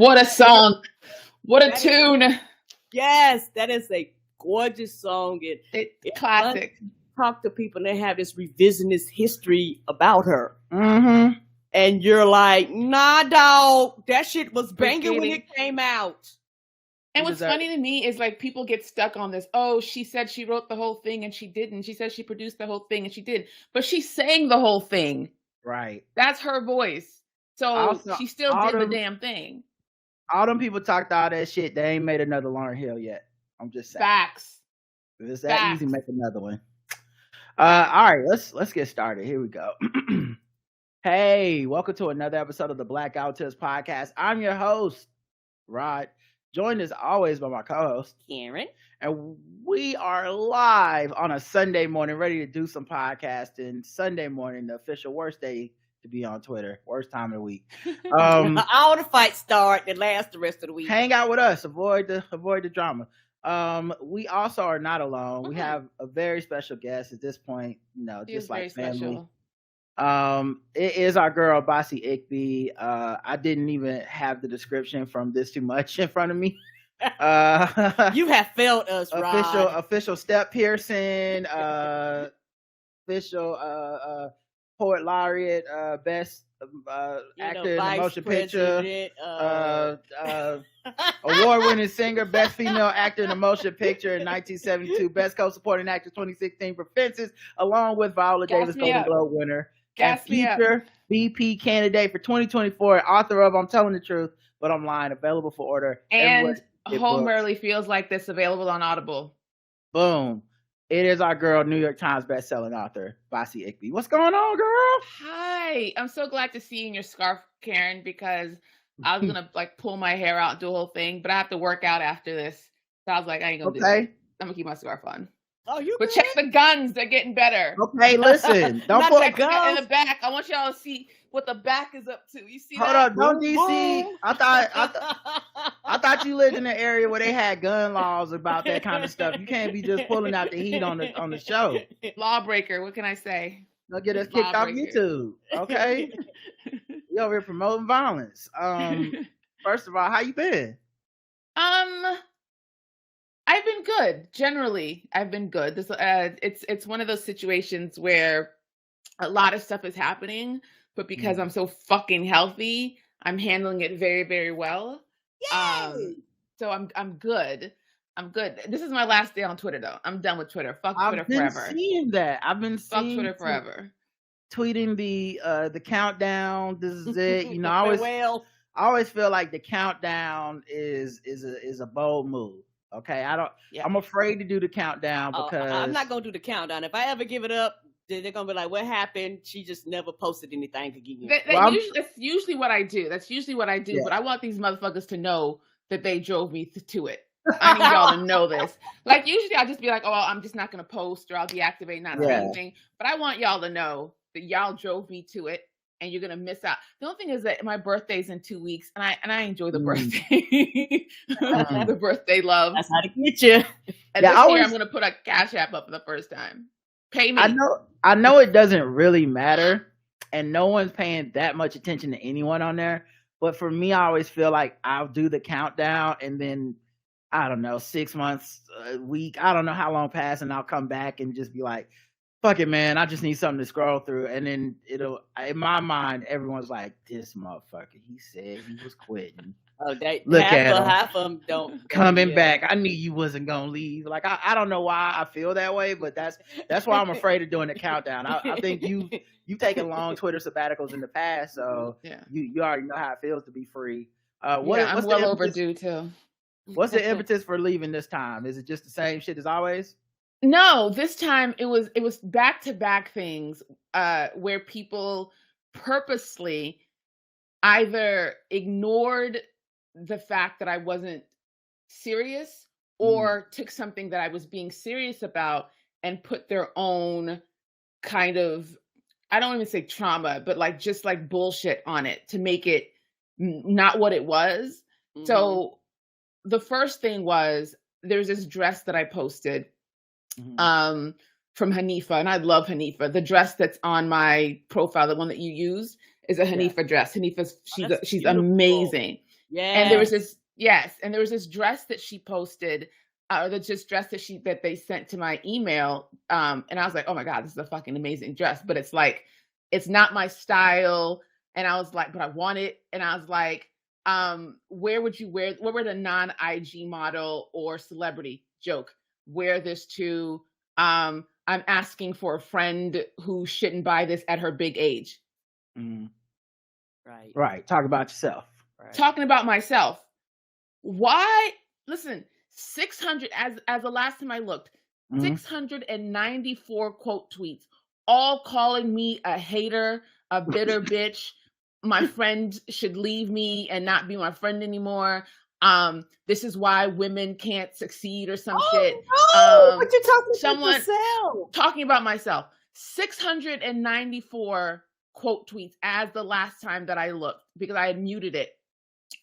What a song. What a tune. Yes, that is a gorgeous song. It's classic. Talk to people and they have this revisionist history about her. Mm-hmm. And you're like, nah, dog, that shit was banging when it came out. And what's funny to me is like people get stuck on this. Oh, she said she wrote the whole thing and she didn't. She said she produced the whole thing and she did. But she sang the whole thing. Right. That's her voice. So also, she still did the damn thing. All them people talked all that shit. They ain't made another Lauryn Hill yet. I'm just saying. Facts. If it's that easy, make another one. All right, let's get started. Here we go. Hey, welcome to another episode of the Black Outers podcast. I'm your host, Rod, joined as always by my co-host, Karen. And we are live on a Sunday morning, ready to do some podcasting. Sunday morning, the official worst day to be on Twitter. Worst time of the week. All the fights start and last the rest of the week. Hang out with us. Avoid the drama. We also are not alone. We have a very special guest at this point, just like family. Special. It is our girl Bossy Igby. I didn't even have the description from This Too Much in front of me. You have failed us, Rod. Official step piercing, official poet laureate, best actor in a motion picture, award-winning singer, best female actor in a motion picture in 1972, best co-supporting actor 2016 for Fences, along with Viola Davis Golden Globe winner, and future VP candidate for 2024, author of I'm Telling the Truth, But I'm Lying, available for order. And Home Early Feels Like This, available on Audible. Boom. It is our girl, New York Times bestselling author, Bossy Igby. What's going on, girl? Hi. I'm so glad to see you in your scarf, Karen, because I was going to pull my hair out and do a whole thing, but I have to work out after this. So I was like, I ain't going to do it. I'm going to keep my scarf on. Oh, you But check the guns. They're getting better. Okay, listen. Don't put the guns in the back. I want y'all to see what the back is up to. You see Hold that? up, don't DC. I thought you lived in an area where they had gun laws about that kind of stuff. You can't be just pulling out the heat on the show. Lawbreaker. What can I say? They'll get us kicked off YouTube. Okay. You over here promoting violence. First of all, how you been? I've been good. Generally, I've been good. This it's one of those situations where a lot of stuff is happening, but because I'm so fucking healthy, I'm handling it very, very well. Yay! So I'm good. I'm good. This is my last day on Twitter, though. I'm done with Twitter. Fuck Twitter forever. I've been seeing that. I've been fuck Twitter forever. Tweeting the countdown. This is it. I always feel like the countdown is a bold move. Okay, I'm afraid to do the countdown because I'm not gonna do the countdown. If I ever give it up, they're gonna be like, "What happened? She just never posted anything to give you." That's usually what I do. Yeah. But I want these motherfuckers to know that they drove me to it. I need y'all to know this. Usually I'll just be like, "Oh, well, I'm just not gonna post or I'll deactivate, not say anything." But I want y'all to know that y'all drove me to it. And you're gonna miss out. The only thing is that my birthday's in 2 weeks, and I enjoy the birthday, the birthday love. That's how to get you. And this year, I'm gonna put a Cash App up for the first time. Pay me. I know it doesn't really matter, and no one's paying that much attention to anyone on there. But for me, I always feel like I'll do the countdown, and then I don't know, 6 months, a week, I don't know how long pass, and I'll come back and just be like, fuck it, man. I just need something to scroll through. And then in my mind, everyone's like, this motherfucker, he said he was quitting. Oh, look at him. Half of them don't. Coming back. I knew you wasn't going to leave. I don't know why I feel that way, but that's why I'm afraid of doing the countdown. I think you've taken long Twitter sabbaticals in the past, so you already know how it feels to be free. I'm well overdue, too. What's the impetus for leaving this time? Is it just the same shit as always? No, this time it was back-to-back things where people purposely either ignored the fact that I wasn't serious or took something that I was being serious about and put their own kind of, I don't even say trauma, but just bullshit on it to make it not what it was. Mm-hmm. So the first thing was, there's this dress that I posted from Hanifa, and I love Hanifa. The dress that's on my profile, the one that you used, is a Hanifa dress. Hanifa's she's amazing. And there was Yes. this dress that she posted, or the just dress that they sent to my email. And I was like, oh my God, this is a fucking amazing dress. But it's like, it's not my style. And I was like, but I want it. And I was like, where would a non-IG model or celebrity joke wear this to? I'm asking for a friend who shouldn't buy this at her big age. Mm. Right. Right. Talk about yourself. Right. Talking about myself. Why? Listen, 600, as the last time I looked, 694 quote tweets, all calling me a hater, a bitter bitch. My friend should leave me and not be my friend anymore. This is why women can't succeed or some shit. No, but you're talking someone about yourself. Talking about myself. 694 quote tweets as the last time that I looked, because I had muted it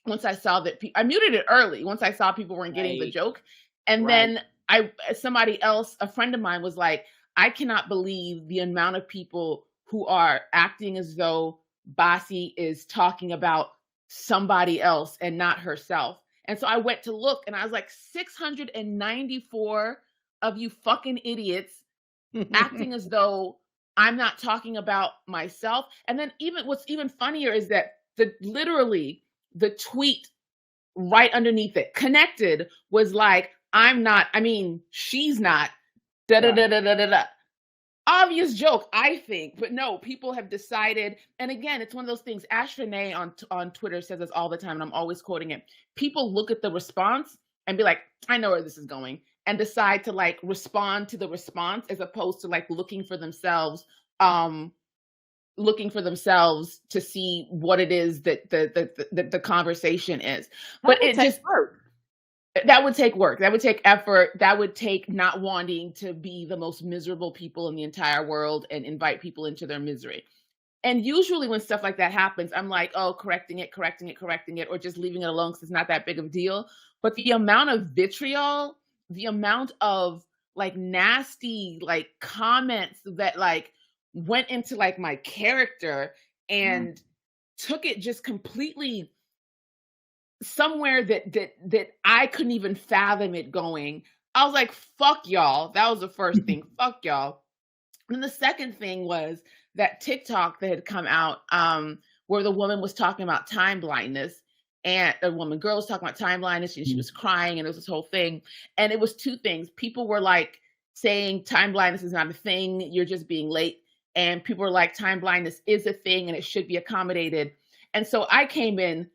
once I saw that I muted it early once I saw people weren't getting the joke. And then somebody else, a friend of mine, was like, I cannot believe the amount of people who are acting as though Bossy is talking about somebody else and not herself. And so I went to look, and I was like, 694 of you fucking idiots acting as though I'm not talking about myself. And then what's even funnier is that literally the tweet right underneath it, connected, was like, she's not, da da da da da da. Obvious joke, I think, but no, people have decided. And again, it's one of those things. Ash Renee on Twitter says this all the time, and I'm always quoting it. People look at the response and be like, I know where this is going, and decide to like respond to the response as opposed to like looking for themselves to see what it is that the conversation is. But it just work. That would take work. That would take effort. That would take not wanting to be the most miserable people in the entire world and invite people into their misery. And usually when stuff like that happens, I'm like, oh, correcting it, or just leaving it alone because it's not that big of a deal. But the amount of vitriol, the amount of like nasty like comments that like went into like my character and took it just completely somewhere that I couldn't even fathom it going. I was like, fuck y'all. That was the first thing. Fuck y'all. And the second thing was that TikTok that had come out, where the woman was talking about time blindness, and girl was talking about time blindness, and she was crying, and it was this whole thing. And it was two things. People were like saying time blindness is not a thing, you're just being late. And people were like, time blindness is a thing and it should be accommodated. And so I came in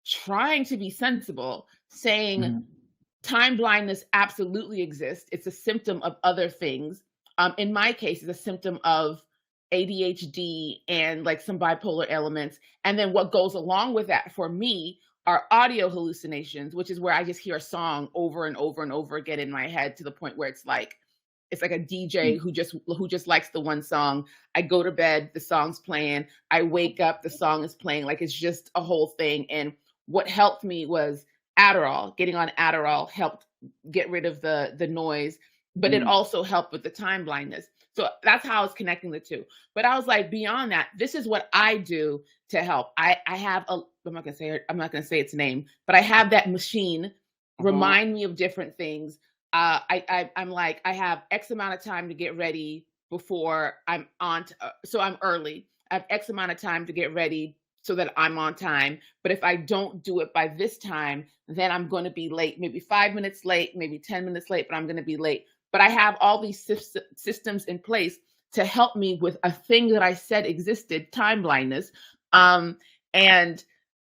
trying to be sensible, saying time blindness absolutely exists. It's a symptom of other things. In my case, it's a symptom of ADHD and like some bipolar elements. And then what goes along with that for me are audio hallucinations, which is where I just hear a song over and over and over again in my head to the point where it's like a DJ who just likes the one song. I go to bed, the song's playing. I wake up, the song is playing. Like it's just a whole thing. And what helped me was Adderall. Getting on Adderall helped get rid of the noise, but it also helped with the time blindness. So that's how I was connecting the two. But I was like, beyond that, this is what I do to help. I have I'm not gonna say its name, but I have that machine remind me of different things. I'm like, I have X amount of time to get ready before I'm on. So I'm early. I have X amount of time to get ready so that I'm on time. But if I don't do it by this time, then I'm going to be late, maybe 5 minutes late, maybe 10 minutes late, but I'm going to be late. But I have all these systems in place to help me with a thing that I said existed, time blindness. And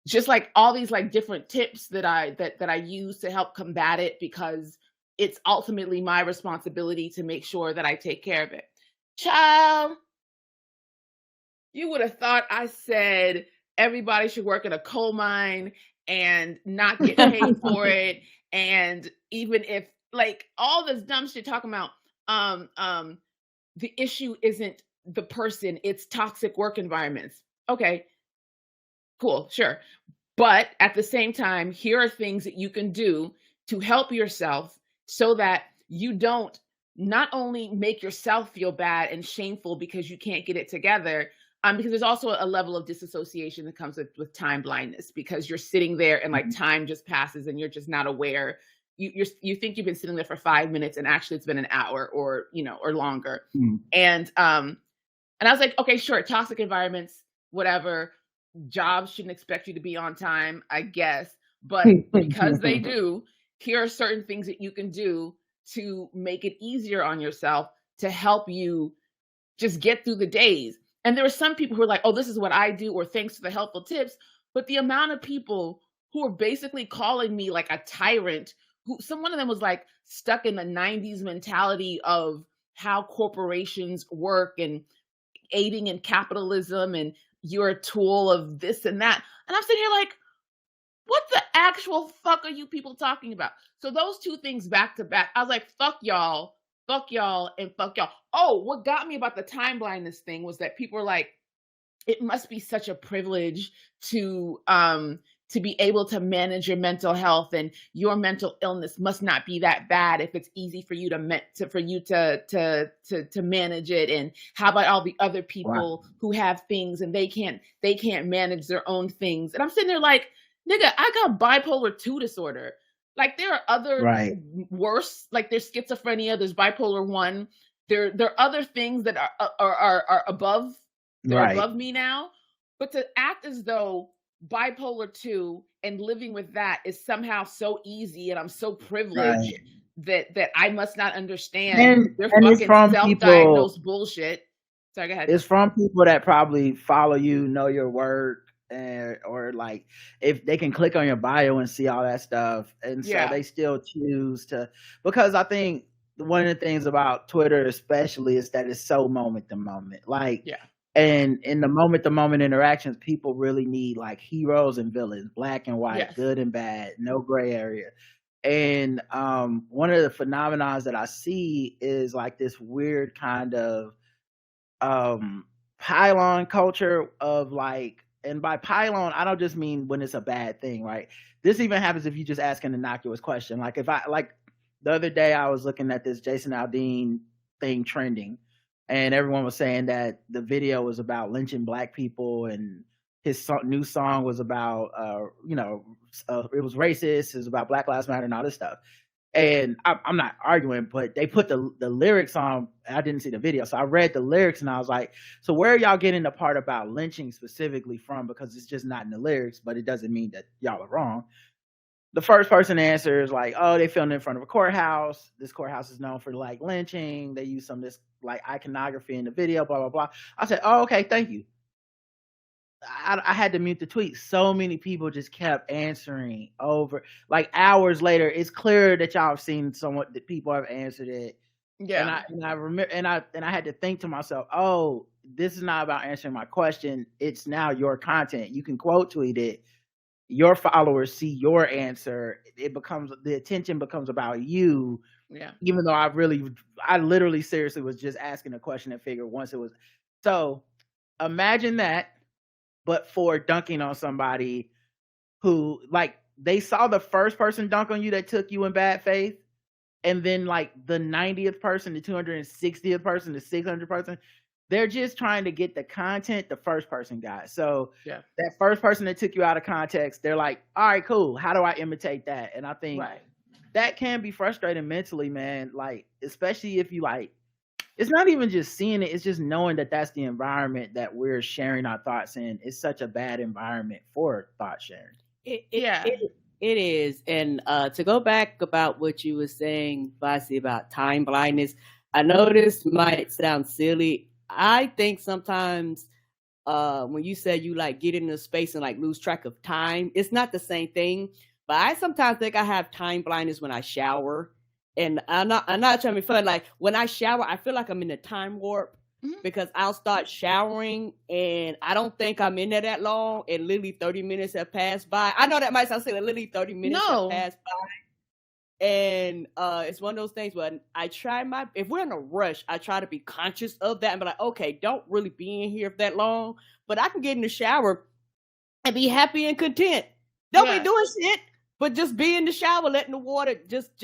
just like all these like different tips that I use to help combat it, because it's ultimately my responsibility to make sure that I take care of it. Child, you would have thought I said everybody should work in a coal mine and not get paid for it. And even if like all this dumb shit talking about, the issue isn't the person, it's toxic work environments. Okay, cool, sure. But at the same time, here are things that you can do to help yourself so that you don't not only make yourself feel bad and shameful because you can't get it together, Because there's also a level of disassociation that comes with time blindness, because you're sitting there and like time just passes and you're just not aware. You think you've been sitting there for 5 minutes and actually it's been an hour or, or longer. And I was like, okay, sure, toxic environments, whatever. Jobs shouldn't expect you to be on time, I guess. But because they do, here are certain things that you can do to make it easier on yourself to help you just get through the days. And there were some people who were like, oh, this is what I do, or thanks for the helpful tips. But the amount of people who are basically calling me like a tyrant, one of them was like stuck in the 90s mentality of how corporations work and aiding in capitalism and you're a tool of this and that. And I'm sitting here like, what the actual fuck are you people talking about? So those two things back to back, I was like, fuck y'all, and fuck y'all. Oh, what got me about the time blindness thing was that people were like, it must be such a privilege to be able to manage your mental health, and your mental illness must not be that bad if it's easy for you to manage it. And how about all the other people who have things and they can't manage their own things? And I'm sitting there like, nigga, I got bipolar 2 disorder. Like there are other worse, like there's schizophrenia, there's bipolar 1. There are other things that are above, above me now. But to act as though bipolar 2 and living with that is somehow so easy and I'm so privileged that I must not understand their fucking self-diagnosed bullshit. Sorry, go ahead. It's from people that probably follow you, know your work, or like if they can click on your bio and see all that stuff, and so they still choose to, because I think one of the things about Twitter especially is that it's so moment to moment, like and in the moment to moment interactions, people really need like heroes and villains, black and white, good and bad, no gray area. And one of the phenomena that I see is like this weird kind of pylon culture of like, and by pylon, I don't just mean when it's a bad thing, right? This even happens if you just ask an innocuous question. Like if I, like the other day I was looking at this Jason Aldean thing trending, and everyone was saying that the video was about lynching black people, and his new song was about, it was racist, it was about Black Lives Matter and all this stuff. And I'm not arguing, but they put the lyrics on. I didn't see the video, so I read the lyrics and I was like, so where are y'all getting the part about lynching specifically from? Because it's just not in the lyrics, but it doesn't mean that y'all are wrong. The first person answers like, oh, they filmed in front of a courthouse. This courthouse is known for like lynching. They use some of this like iconography in the video, blah, blah, blah. I said, oh, okay, thank you. I had to mute the tweet. So many people just kept answering over, like hours later. It's clear that y'all have seen someone, that people have answered it. Yeah. And I remember, and I had to think to myself, oh, this is not about answering my question. It's now your content. You can quote tweet it. Your followers see your answer. The attention becomes about you. Yeah. Even though I literally seriously was just asking a question and figured once it was. So imagine that, but for dunking on somebody who, like, they saw the first person dunk on you that took you in bad faith, and then like the 90th person, the 260th person, the 600th person, they're just trying to get the content the first person got. So that first person that took you out of context, they're like, all right, cool, how do I imitate that? And I think that can be frustrating mentally, man. Like, especially if you like, it's not even just seeing it, it's just knowing that that's the environment that we're sharing our thoughts in. It's such a bad environment for thought sharing. It is. And to go back about what you were saying, Vasi, about time blindness, I know this might sound silly. I think sometimes when you say you like get into space and like lose track of time, it's not the same thing. But I sometimes think I have time blindness when I shower. And I'm not trying to be funny. Like when I shower, I feel like I'm in a time warp because I'll start showering and I don't think I'm in there that long, and literally 30 minutes have passed by. I know that might sound silly. Literally 30 minutes have passed by, and it's one of those things where I try if we're in a rush, I try to be conscious of that and be like, okay, don't really be in here for that long, but I can get in the shower and be happy and content. Don't be doing shit, but just be in the shower, letting the water just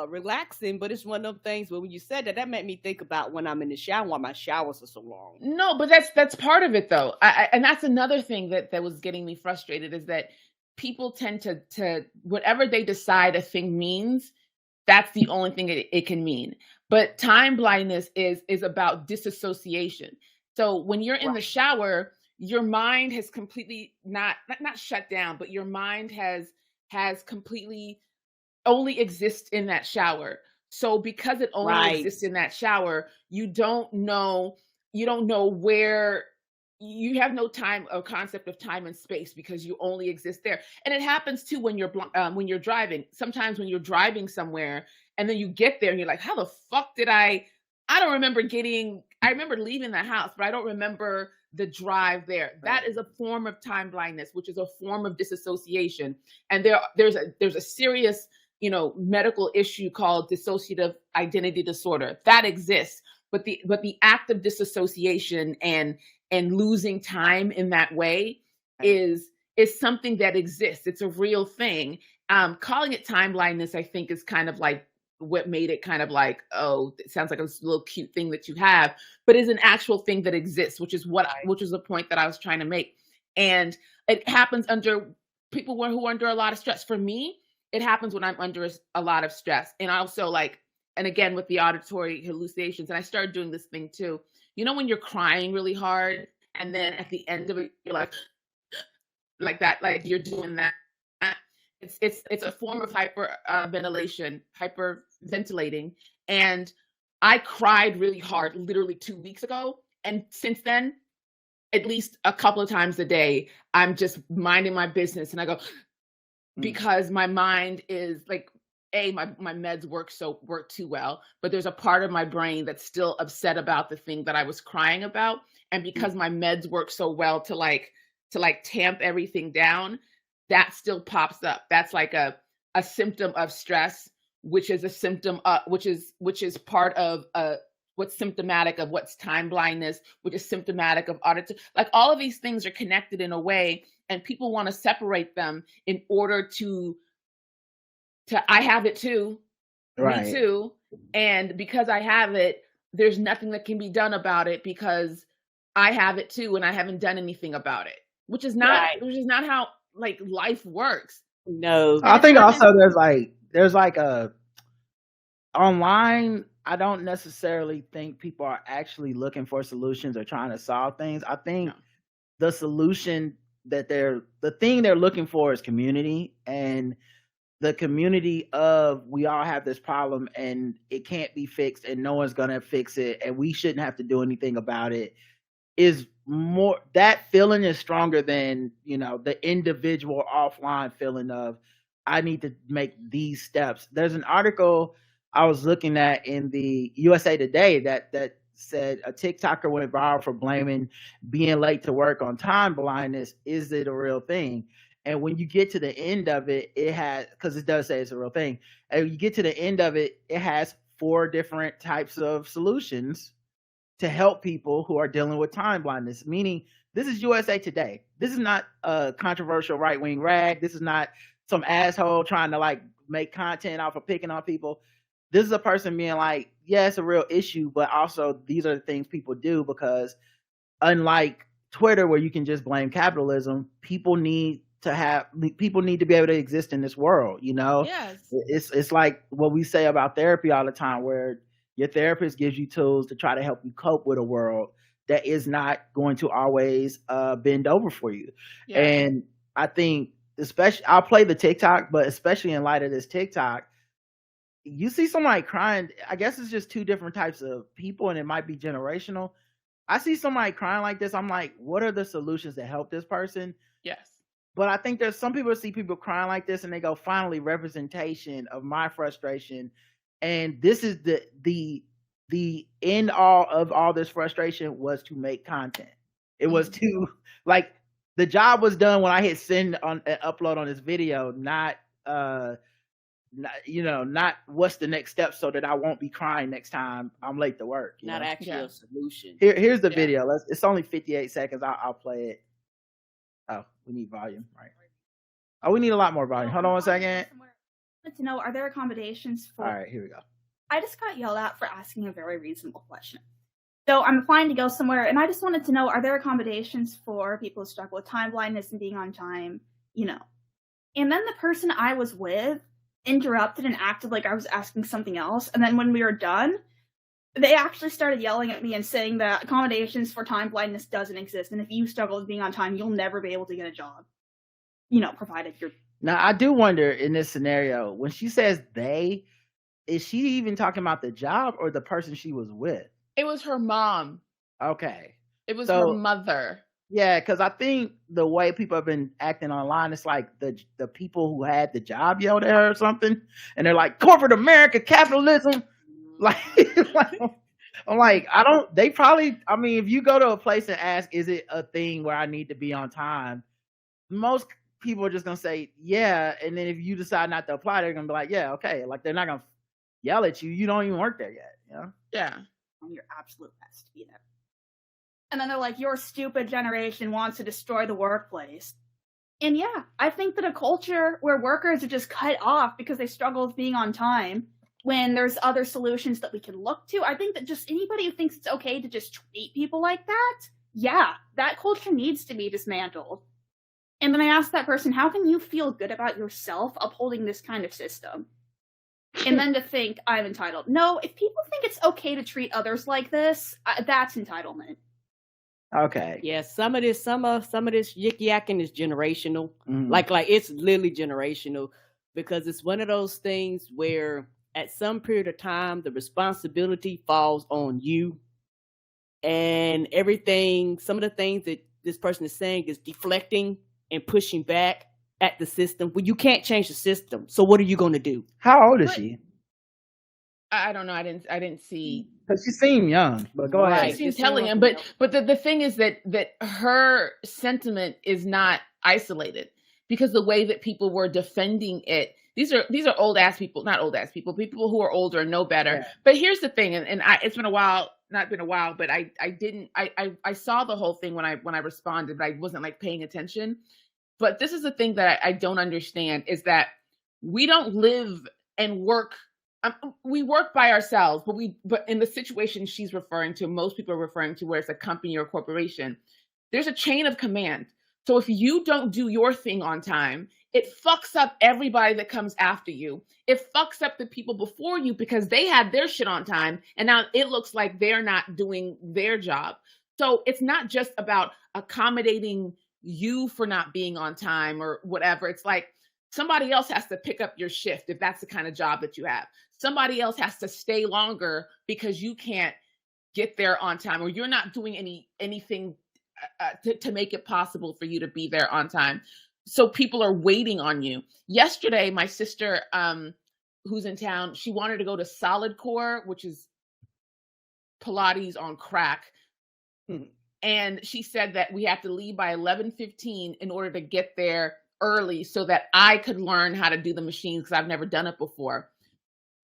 relaxing, but it's one of them things where when you said that, that made me think about when I'm in the shower, why my showers are so long. No, but that's part of it though. And that's another thing that was getting me frustrated is that people tend to whatever they decide a thing means, that's the only thing it can mean. But time blindness is about disassociation. So when you're in the shower, your mind has completely not shut down, but your mind has completely only exists in that shower. So because it only exists in that shower, you don't know where, you have no time or concept of time and space because you only exist there. And it happens too when you're driving. Sometimes when you're driving somewhere and then you get there and you're like, how the fuck did I don't remember I remember leaving the house, but I don't remember the drive there. That is a form of time blindness, which is a form of disassociation. And there's a serious, medical issue called dissociative identity disorder that exists. But the act of disassociation and losing time in that way is something that exists. It's a real thing. Calling it time blindness, I think, is kind of like what made it kind of like, oh, it sounds like a little cute thing that you have, but is an actual thing that exists, which is the point that I was trying to make. And it happens under people who are under a lot of stress. For me, it happens when I'm under a lot of stress. And also and again, with the auditory hallucinations, and I started doing this thing too. When you're crying really hard and then at the end of it, you're like that, like you're doing that. It's a form of hyperventilating. And I cried really hard literally 2 weeks ago. And since then, at least a couple of times a day, I'm just minding my business and I go, because my mind is like, my meds work too well, but there's a part of my brain that's still upset about the thing that I was crying about. And because my meds work so well to tamp everything down, that still pops up. That's like a symptom of stress, which is a symptom which is part of what's symptomatic of what's time blindness, which is symptomatic of auditory. Like all of these things are connected in a way, and people want to separate them in order to I have it too, me too, and because I have it, there's nothing that can be done about it because I have it too, and I haven't done anything about it, which is not how life works. No, I think also there's a online. I don't necessarily think people are actually looking for solutions or trying to solve things. I think the solution the thing they're looking for is community, and the community of we all have this problem and it can't be fixed and no one's gonna fix it and we shouldn't have to do anything about it is more, that feeling is stronger than the individual offline feeling of I need to make these steps. There's an article I was looking at in the USA Today that said a TikToker went viral for blaming being late to work on time blindness. Is it a real thing? And when you get to the end of it, it has, because it does say it's a real thing. And when you get to the end of it, it has 4 different types of solutions to help people who are dealing with time blindness. Meaning, this is USA Today. This is not a controversial right-wing rag. This is not some asshole trying to make content off of picking on people. This is a person being like, yeah, it's a real issue, but also these are the things people do because unlike Twitter where you can just blame capitalism, people need to be able to exist in this world, Yes. It's like what we say about therapy all the time, where your therapist gives you tools to try to help you cope with a world that is not going to always bend over for you. Yeah. And I think especially, I'll play the TikTok, but especially in light of this TikTok, you see somebody crying. I guess it's just 2 different types of people and it might be generational. I see somebody crying like this. I'm like, what are the solutions that help this person? Yes. But I think there's some people see people crying like this and they go, finally, representation of my frustration. And this is the end all of all this frustration was to make content. It was to the job was done when I hit send on upload on this video, not what's the next step so that I won't be crying next time I'm late to work. Not actually a solution. Here's the video. It's only 58 seconds. I'll play it. Oh, we need volume, right? Oh, we need a lot more volume. Hold on one second. wanted to know, are there accommodations for... All right, here we go. I just got yelled at for asking a very reasonable question. So I'm applying to go somewhere, and I just wanted to know, are there accommodations for people who struggle with time blindness and being on time? You know. And then the person I was with interrupted and acted like I was asking something else. And then when we were done, they actually started yelling at me and saying that accommodations for time blindness doesn't exist. And if you struggle with being on time, you'll never be able to get a job. You know, provided you're... Now, I do wonder in this scenario, when she says they, is she even talking about the job or the person she was with? It was her mom. Okay. It was So- her mother. Yeah, because I think the way people have been acting online, it's like the people who had the job yelled at her or something, and they're like, corporate America, capitalism. Like, I'm like, they probably, I mean, if you go to a place and ask, is it a thing where I need to be on time? Most people are just going to say, yeah. And then if you decide not to apply, they're going to be like, yeah, okay. Like, they're not going to yell at you. You don't even work there yet. You know? Yeah. On your absolute best to be there. And then they're like, your stupid generation wants to destroy the workplace. And yeah, I think that a culture where workers are just cut off because they struggle with being on time, when there's other solutions that we can look to, I think that just anybody who thinks it's okay to just treat people like that, yeah, that culture needs to be dismantled. And then I asked that person, how can you feel good about yourself upholding this kind of system? And then to think I'm entitled. No, if people think it's okay to treat others like this, that's entitlement. Okay. Yeah, some of this yik yakking is generational. Mhm. Like it's literally generational, because it's one of those things where at some period of time the responsibility falls on you, and everything. Some of the things that this person is saying is deflecting and pushing back at the system. Well, you can't change the system, so what are you going to do? How old is she? I don't know. I didn't see. Because she seemed young, but go ahead. She seemed telling him, but the thing is that her sentiment is not isolated, because the way that people were defending it, these are old ass people, not old ass people who are older and know better. Yeah. But here's the thing, and it's been a while, not been a while, but I saw the whole thing when I responded, but I wasn't like paying attention. But this is the thing that I don't understand, is that we don't live and work. We work by ourselves, but in the situation she's referring to, most people are referring to where it's a company or a corporation, there's a chain of command. So if you don't do your thing on time, it fucks up everybody that comes after you. It fucks up the people before you because they had their shit on time, and now it looks like they're not doing their job. So it's not just about accommodating you for not being on time or whatever. It's like somebody else has to pick up your shift if that's the kind of job that you have. Somebody else has to stay longer because you can't get there on time, or you're not doing anything to make it possible for you to be there on time. So people are waiting on you. Yesterday, my sister, who's in town, she wanted to go to Solid Core, which is Pilates on crack. And she said that we have to leave by 11:15 in order to get there early so that I could learn how to do the machines, because I've never done it before.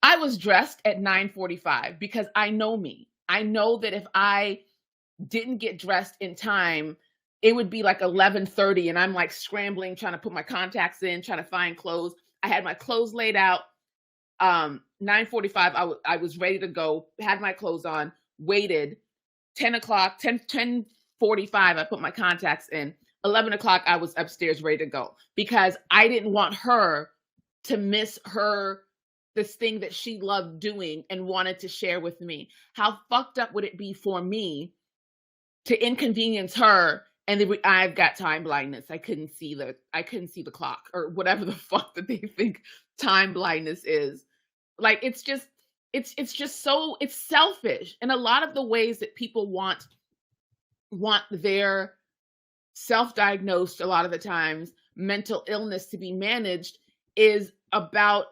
I was dressed at 9:45 because I know me. I know that if I didn't get dressed in time, it would be like 11:30 and I'm like scrambling, trying to put my contacts in, trying to find clothes. I had my clothes laid out. 9:45, I was ready to go, had my clothes on, waited. 10:45, I put my contacts in. 11 o'clock, I was upstairs ready to go, because I didn't want her to miss this thing that she loved doing and wanted to share with me. How fucked up would it be for me to inconvenience her? And I've got time blindness. I couldn't see the clock, or whatever the fuck that they think time blindness is. Like, it's just so, it's selfish. And a lot of the ways that people want their self-diagnosed, a lot of the times, mental illness to be managed is about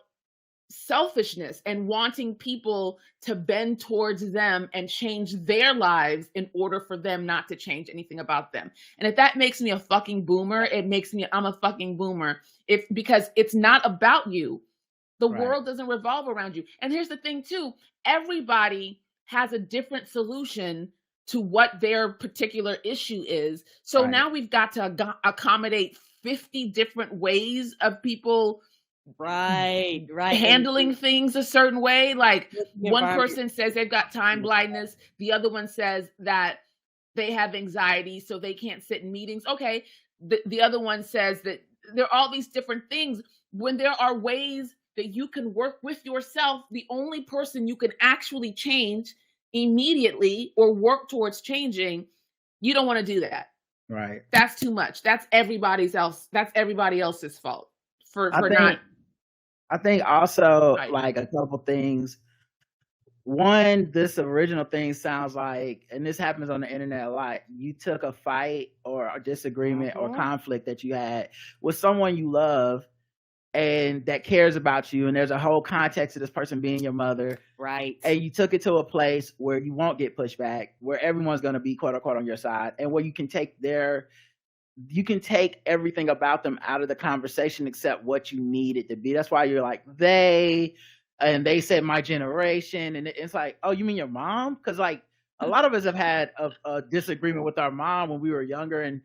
selfishness and wanting people to bend towards them and change their lives in order for them not to change anything about them. And if that makes me a fucking boomer, I'm a fucking boomer. Because it's not about you. The world doesn't revolve around you. And here's the thing too, everybody has a different solution to what their particular issue is. So now we've got to accommodate 50 different ways of people Right. handling things a certain way. Like one environment. person says they've got time blindness, the other one says that they have anxiety, so they can't sit in meetings. Okay, the other one says that there are all these different things. When there are ways that you can work with yourself, the only person you can actually change immediately or work towards changing, you don't want to do that. Right. That's too much. That's everybody else's fault for not. I think also Right. like a couple things. One, this original thing sounds like, and this happens on the internet a lot, you took a fight or a disagreement or conflict that you had with someone you love and that cares about you, and there's a whole context of this person being your mother. Right. And you took it to a place where you won't get pushed back, where everyone's going to be quote unquote on your side, and where you can take everything about them out of the conversation except what you need it to be. That's why you're like, they said my generation, and it's like, oh, you mean your mom? Because like a lot of us have had a disagreement with our mom when we were younger, and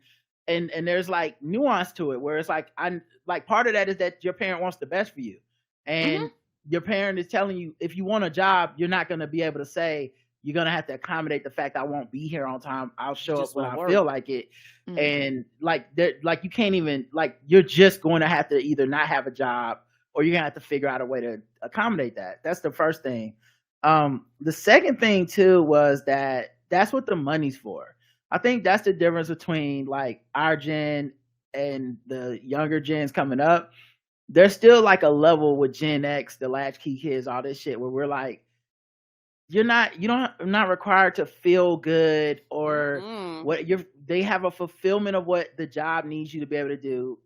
there's like nuance to it where it's like, I'm like, part of that is that your parent wants the best for you, and your parent is telling you, if you want a job, you're not going to be able to say, you're going to have to accommodate the fact I won't be here on time. I'll show up when I feel like it. And like you can't even, like, you're just going to have to either not have a job or you're going to have to figure out a way to accommodate that. That's the first thing. The second thing too was that's what the money's for. I think that's the difference between like our gen and the younger gens coming up. There's still like a level with Gen X, the latchkey kids, all this shit where we're like, you're not required to feel good or they have a fulfillment of what the job needs you to be able to do.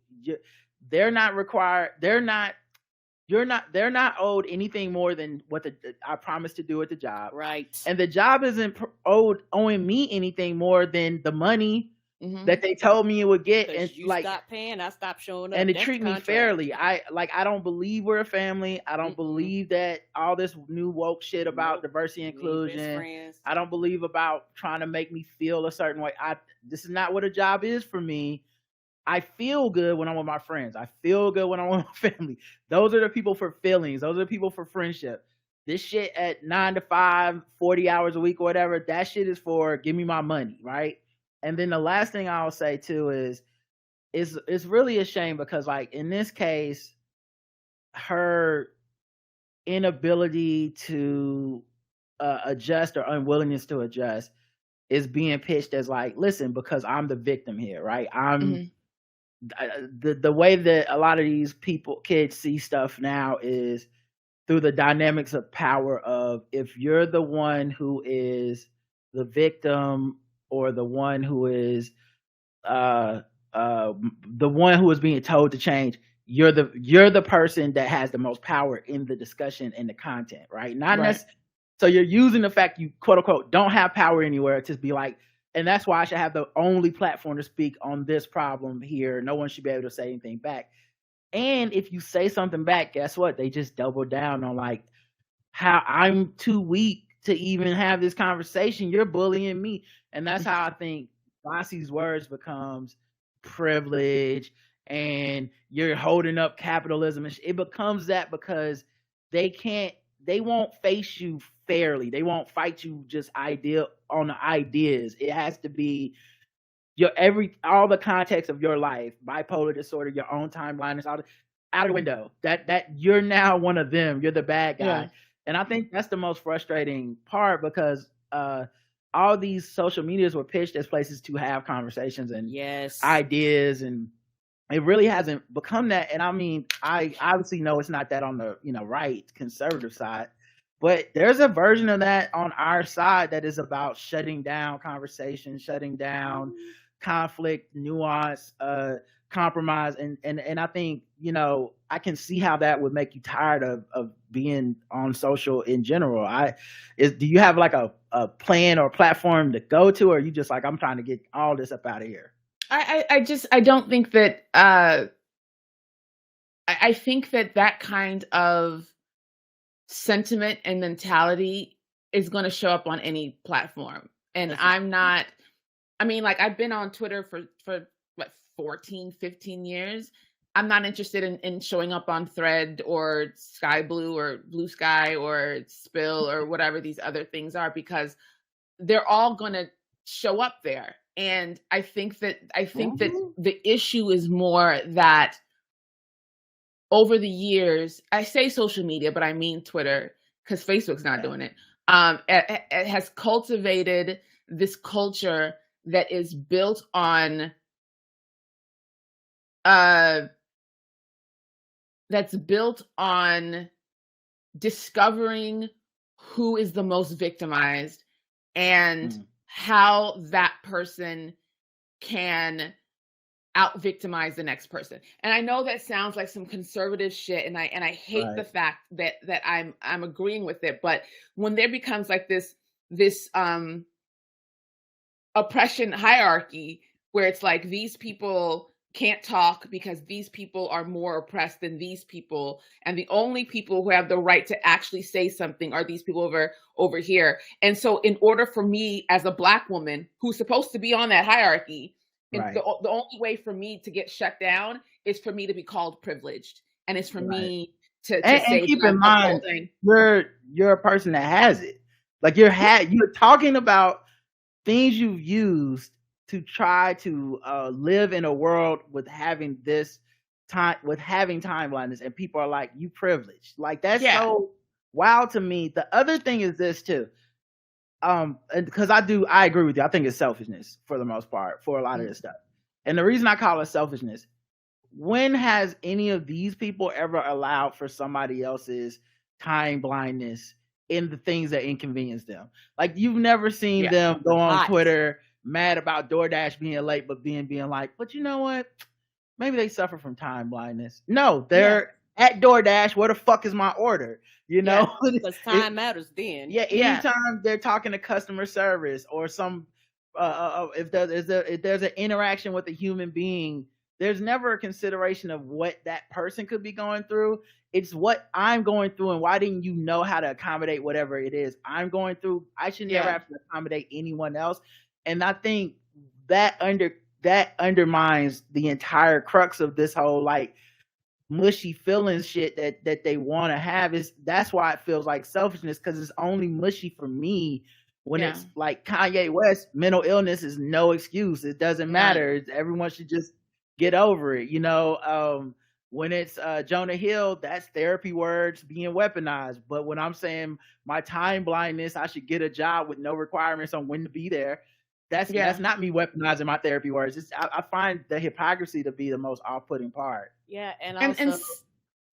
They're not owed anything more than what I promised to do at the job. Right. And the job isn't owing me anything more than the money that they told me it would get. And you like, stop paying, I stop showing up. And to treat me fairly. I don't believe we're a family. I don't believe that all this new woke shit about diversity and inclusion. I don't believe about trying to make me feel a certain way. This is not what a job is for me. I feel good when I'm with my friends. I feel good when I'm with my family. Those are the people for feelings. Those are the people for friendship. This shit at 9 to 5, 40 hours a week or whatever, that shit is for give me my money, right? And then the last thing I'll say too is it's really a shame because like in this case, her inability to adjust or unwillingness to adjust is being pitched as like, listen, because I'm the victim here, right? I'm the way that a lot of these kids see stuff now is through the dynamics of power of if you're the one who is the victim or the one who is the one who is being told to change, you're the person that has the most power in the discussion and the content, right? Not necessarily. So you're using the fact you quote unquote don't have power anywhere to be like, and that's why I should have the only platform to speak on this problem here. No one should be able to say anything back. And if you say something back, guess what? They just double down on like how I'm too weak to even have this conversation. You're bullying me. And that's how I think Bossy's words becomes privilege and you're holding up capitalism. It becomes that because they won't face you fairly. They won't fight you just on the ideas. It has to be all the context of your life, bipolar disorder, your own timeline is out the window. That you're now one of them. You're the bad guy. Yeah. And I think that's the most frustrating part because all these social medias were pitched as places to have conversations and ideas, and it really hasn't become that. And I mean, I obviously know it's not that on the right conservative side, but there's a version of that on our side that is about shutting down conversation, shutting down conflict, nuance, compromise, and I think I can see how that would make you tired of being on social in general. Do you have like a plan or platform to go to, or are you just like, I'm trying to get all this up out of here? I don't think that I think that kind of sentiment and mentality is going to show up on any platform, and I'm not. I mean, like I've been on Twitter for what 14, 15 years. I'm not interested in showing up on Thread or Sky Blue or Blue Sky or Spill or whatever these other things are, because they're all going to show up there. And I think that the issue is more that over the years, I say social media, but I mean Twitter, because Facebook's not doing it. It has cultivated this culture that is built on discovering who is the most victimized and how that person can out-victimize the next person. And I know that sounds like some conservative shit, and I hate the fact that I'm agreeing with it. But when there becomes like this oppression hierarchy where it's like these people can't talk because these people are more oppressed than these people, and the only people who have the right to actually say something are these people over here. And so in order for me as a Black woman who's supposed to be on that hierarchy, the only way for me to get shut down is for me to be called privileged, and it's for me to say. And keep in mind, you're a person that has it. Like you're talking about things you've used to try to live in a world with having time blindness, and people are like, you privileged. Like that's so wild to me. The other thing is this too. Because I agree with you. I think it's selfishness for the most part for a lot of this stuff. And the reason I call it selfishness, when has any of these people ever allowed for somebody else's time blindness in the things that inconvenience them? Like you've never seen them go on Twitter mad about DoorDash being late, but being like, but you know what? Maybe they suffer from time blindness. No, they're at DoorDash. Where the fuck is my order? You know, because time matters then. Anytime they're talking to customer service or some, if there's an interaction with a human being, there's never a consideration of what that person could be going through. It's what I'm going through, and why didn't you know how to accommodate whatever it is I'm going through? I should never have to accommodate anyone else. And I think that undermines the entire crux of this whole like mushy feelings shit that they want to have. That's why it feels like selfishness, because it's only mushy for me when it's like Kanye West, mental illness is no excuse. It doesn't matter. Everyone should just get over it. You know, when it's Jonah Hill, that's therapy words being weaponized. But when I'm saying my time blindness, I should get a job with no requirements on when to be there. That's not me weaponizing my therapy words. I find the hypocrisy to be the most off-putting part. Yeah, and also,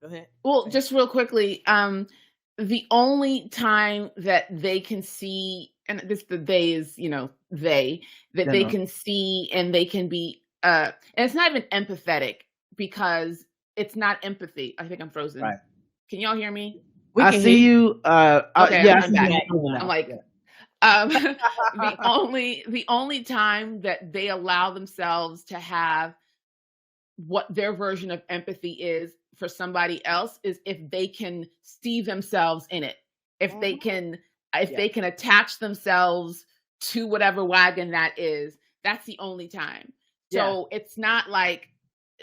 go ahead. Well, just real quickly, the only time that they can see, and the they is, they can see and they can be, and it's not even empathetic, because it's not empathy. I think I'm frozen. Right. Can y'all hear me? I see you. Okay, I'm back. I'm like. The only time that they allow themselves to have what their version of empathy is for somebody else is if they can see themselves in it. If they can attach themselves to whatever wagon that is, that's the only time. So it's not like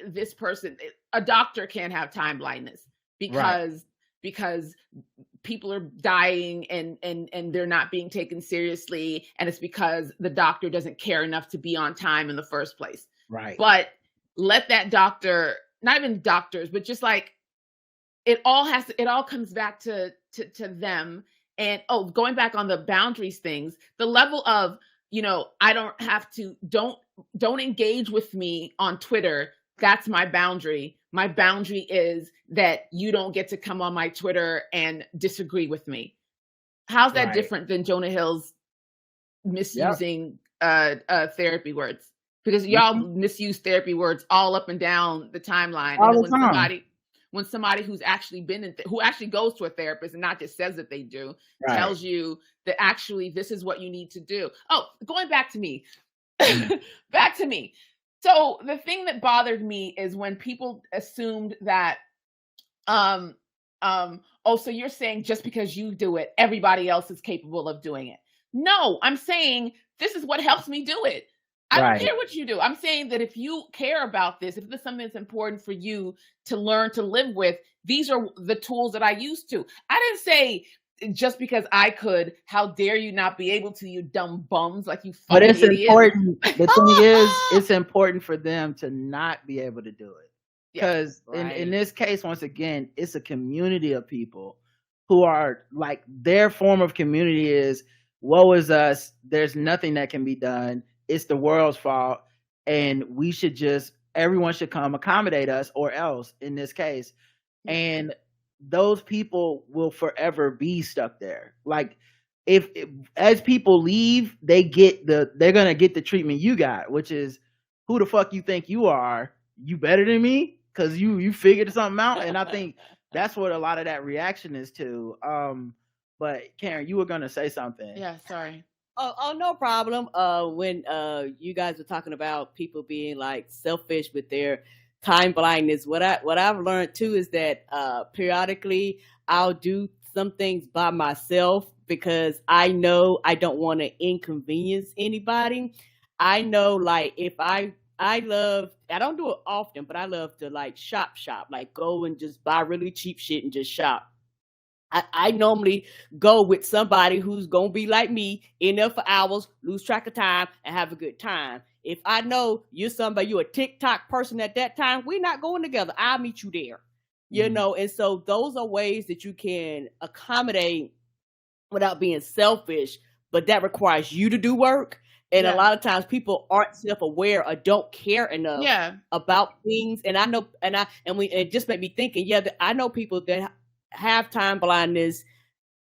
this person, a doctor can't have time blindness because people are dying and they're not being taken seriously, and it's because the doctor doesn't care enough to be on time in the first place. Right. But let that doctor, not even doctors, but just like it all comes back to them. And going back on the boundaries things, the level of, I don't have to, don't engage with me on Twitter. That's my boundary. My boundary is that you don't get to come on my Twitter and disagree with me. How's that different than Jonah Hill's misusing therapy words? Because y'all misuse therapy words all up and down the timeline. All the time. When somebody who's actually who actually goes to a therapist and not just says that they do, tells you that actually this is what you need to do. Oh, going back to me. Back to me. So the thing that bothered me is when people assumed that, so you're saying just because you do it, everybody else is capable of doing it. No, I'm saying this is what helps me do it. I don't Right. care what you do. I'm saying that if you care about this, if this is something that's important for you to learn to live with, these are the tools that I used to. I didn't say just because I could, how dare you not be able to, you dumb bums, like you But fucking it's idiot. important. The thing is, it's important for them to not be able to do it. Yeah, Because in right. this case, once again, it's a community of people who are like, their form of community is, woe is us. There's nothing that can be done. It's the world's fault. And we should just, everyone should come accommodate us, or else in this case. And those people will forever be stuck there. Like, if as people leave, they're gonna get the treatment you got, which is, who the fuck you think you are? You better than me? Because you figured something out. And I think that's what a lot of that reaction is to. But Karen, you were gonna say something. Yeah, sorry. Oh, no problem. When you guys were talking about people being like selfish with their time blindness, what I've learned too is that periodically I'll do some things by myself because I know I don't want to inconvenience anybody. I know, like, if I don't do it often, but I love to like shop, like go and just buy really cheap shit and just shop. I normally go with somebody who's going to be like me, in there for hours, lose track of time, and have a good time. If I know you're a TikTok person at that time, we're not going together. I'll meet you there. You know, and so those are ways that you can accommodate without being selfish, but that requires you to do work. And a lot of times people aren't self-aware or don't care enough about things. And I know, it just made me thinking, I know people that have time blindness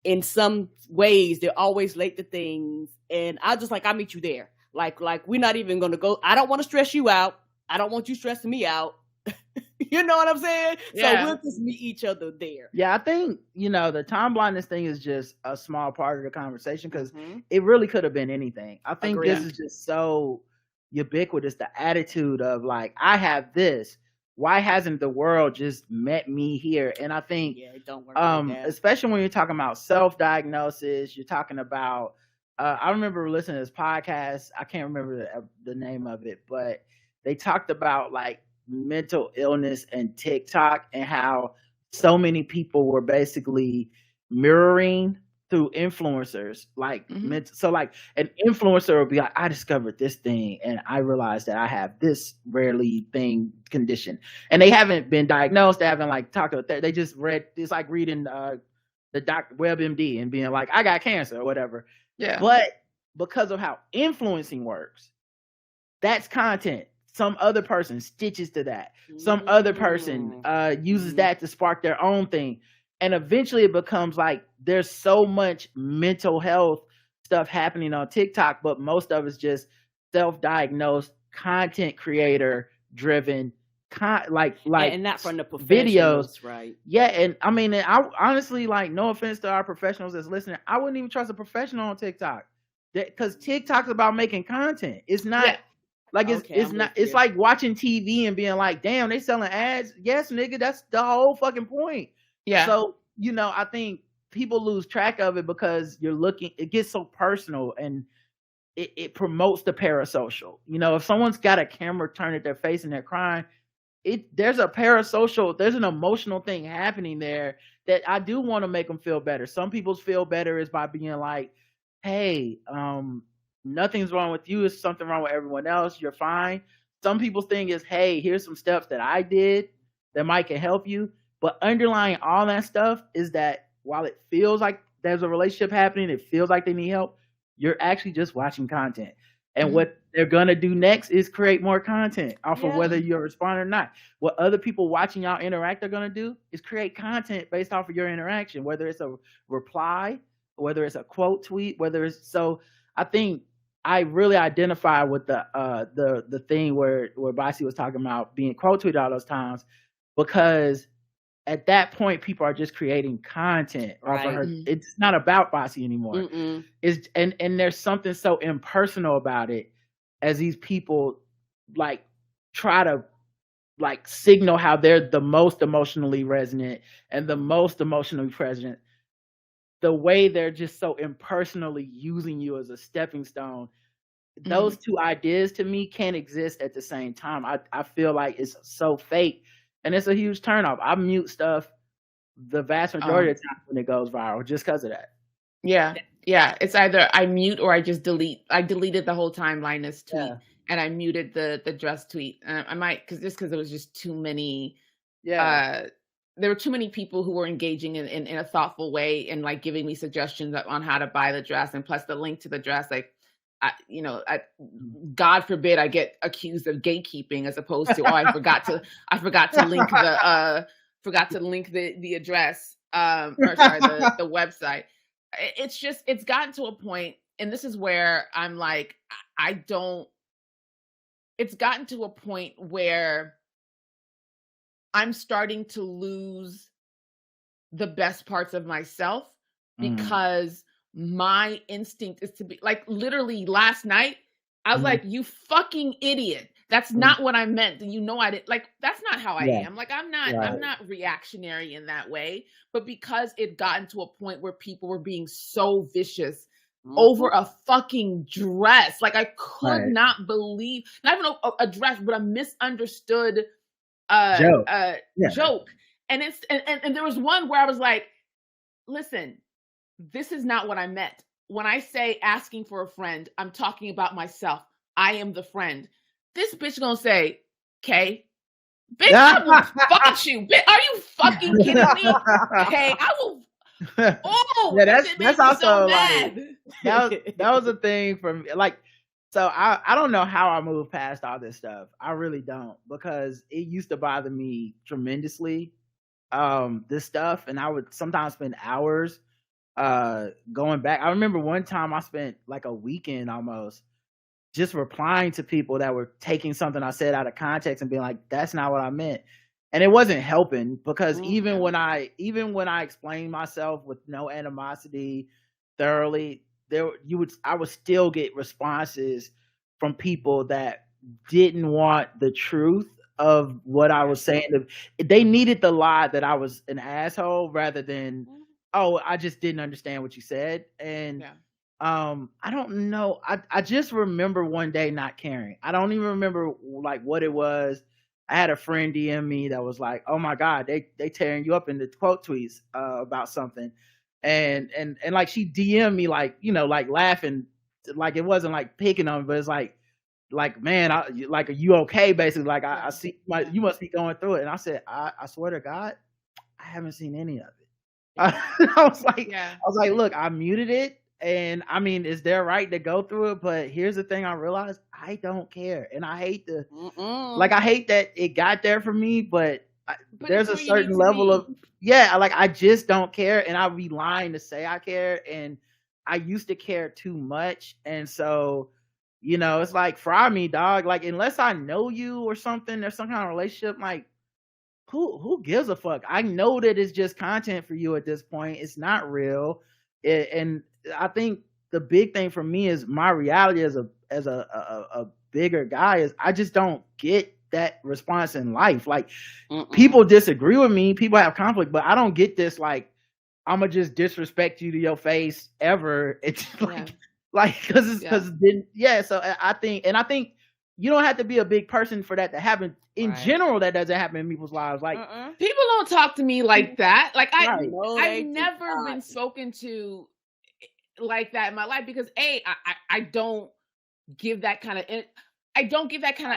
in some ways. They're always late to things, and I'll meet you there. Like we're not even gonna go. I don't want to stress you out. I don't want you stressing me out. You know what I'm saying? So we'll just meet each other there. Yeah, I think, the time blindness thing is just a small part of the conversation, because it really could have been anything. I think this is just so ubiquitous, the attitude of like, I have this. Why hasn't the world just met me here? And I think, it don't work like that. especially when you're talking about self-diagnosis, you're talking about, I remember listening to this podcast. I can't remember the name of it, but they talked about like mental illness and TikTok, and how so many people were basically mirroring through influencers. Like, so like an influencer will be like, I discovered this thing and I realized that I have this rarely thing condition, and they haven't been diagnosed. They haven't like talked about that. They just read, it's like reading the WebMD and being like, I got cancer or whatever. Yeah. But because of how influencing works, that's content. Some other person stitches to that. Some other person uses that to spark their own thing. And eventually it becomes like, there's so much mental health stuff happening on TikTok, but most of it's just self-diagnosed, content creator driven, and not from the professionals, videos, right? Yeah, and I mean, I honestly, like, no offense to our professionals that's listening, I wouldn't even trust a professional on TikTok, because TikTok's about making content. It's not like it's not. It's like watching TV and being like, damn, they selling ads. Yes, nigga, that's the whole fucking point. Yeah. So I think people lose track of it because it gets so personal, and it promotes the parasocial. If someone's got a camera turned at their face and they're crying, there's a parasocial, there's an emotional thing happening there that I do want to make them feel better. Some people's feel better is by being like, hey, nothing's wrong with you. It's something wrong with everyone else. You're fine. Some people's thing is, hey, here's some steps that I did that might can help you. But underlying all that stuff is that while it feels like there's a relationship happening, it feels like they need help, you're actually just watching content. And what they're going to do next is create more content off of whether you're responding or not. What other people watching y'all interact are going to do is create content based off of your interaction, whether it's a reply, whether it's a quote tweet, so I think I really identify with the thing where Basi was talking about being quote tweeted all those times, because at that point people are just creating content off of her. It's not about Basi anymore. It's and there's something so impersonal about it, as these people like try to like signal how they're the most emotionally resonant and the most emotionally present. The way they're just so impersonally using you as a stepping stone, those two ideas to me can't exist at the same time. I feel like it's so fake, and it's a huge turnoff. I mute stuff the vast majority of the time when it goes viral just because of that. Yeah. It's either I mute or I just delete. I deleted the whole timeline tweet, and I muted the dress tweet. I might because there was just too many. There were too many people who were engaging in a thoughtful way and like giving me suggestions on how to buy the dress, and plus the link to the dress, like. God forbid I get accused of gatekeeping as opposed to I forgot to link the address or sorry the website. It's gotten to a point, and this is where I'm like it's gotten to a point where I'm starting to lose the best parts of myself because my instinct is to be like, literally last night I was like, you fucking idiot, that's not what I meant, and I didn't, like, that's not how I am. Like, I'm not reactionary in that way, but because it gotten to a point where people were being so vicious over a fucking dress, like I could not believe, not even a dress, but a misunderstood joke. And it's and there was one where I was like, listen, this is not what I meant. When I say asking for a friend, I'm talking about myself. I am the friend. This bitch gonna say, okay, bitch, I will fuck you. Bitch, are you fucking kidding me? Okay, I will. Oh, yeah, that's also so like that was a thing for me. Like, so I don't know how I moved past all this stuff. I really don't, because it used to bother me tremendously. This stuff, and I would sometimes spend hours going back. I remember one time I spent like a weekend almost just replying to people that were taking something I said out of context and being like, that's not what I meant. And it wasn't helping, because even when I explained myself with no animosity thoroughly, I would still get responses from people that didn't want the truth of what I was saying. They needed the lie that I was an asshole rather than, oh, I just didn't understand what you said. And I don't know. I just remember one day not caring. I don't even remember like what it was. I had a friend DM me that was like, oh my God, they tearing you up in the quote tweets about something. And like she DM'd me like, like laughing, like it wasn't like picking on me, but it's like, man, are you okay? Basically, like I see you must be going through it. And I said, I swear to God, I haven't seen any of it. I was like, look, I muted it, and I mean, it's their right to go through it, but here's the thing I realized, I don't care, and I hate I hate that it got there for me, but there's a certain level of I just don't care, and I'd be lying to say I care, and I used to care too much, and so it's like, fry me, dog. Like, unless I know you or something, there's some kind of relationship, like, who gives a fuck? I know that it's just content for you at this point. It's not real. And I think the big thing for me is my reality as a bigger guy is I just don't get that response in life. Like, people disagree with me, people have conflict, but I don't get this, like, I'm gonna just disrespect you to your face ever. It's so I think you don't have to be a big person for that to happen. In general, that doesn't happen in people's lives. Like, people don't talk to me like that. Like, I've never been spoken to like that in my life, because I don't give that kind of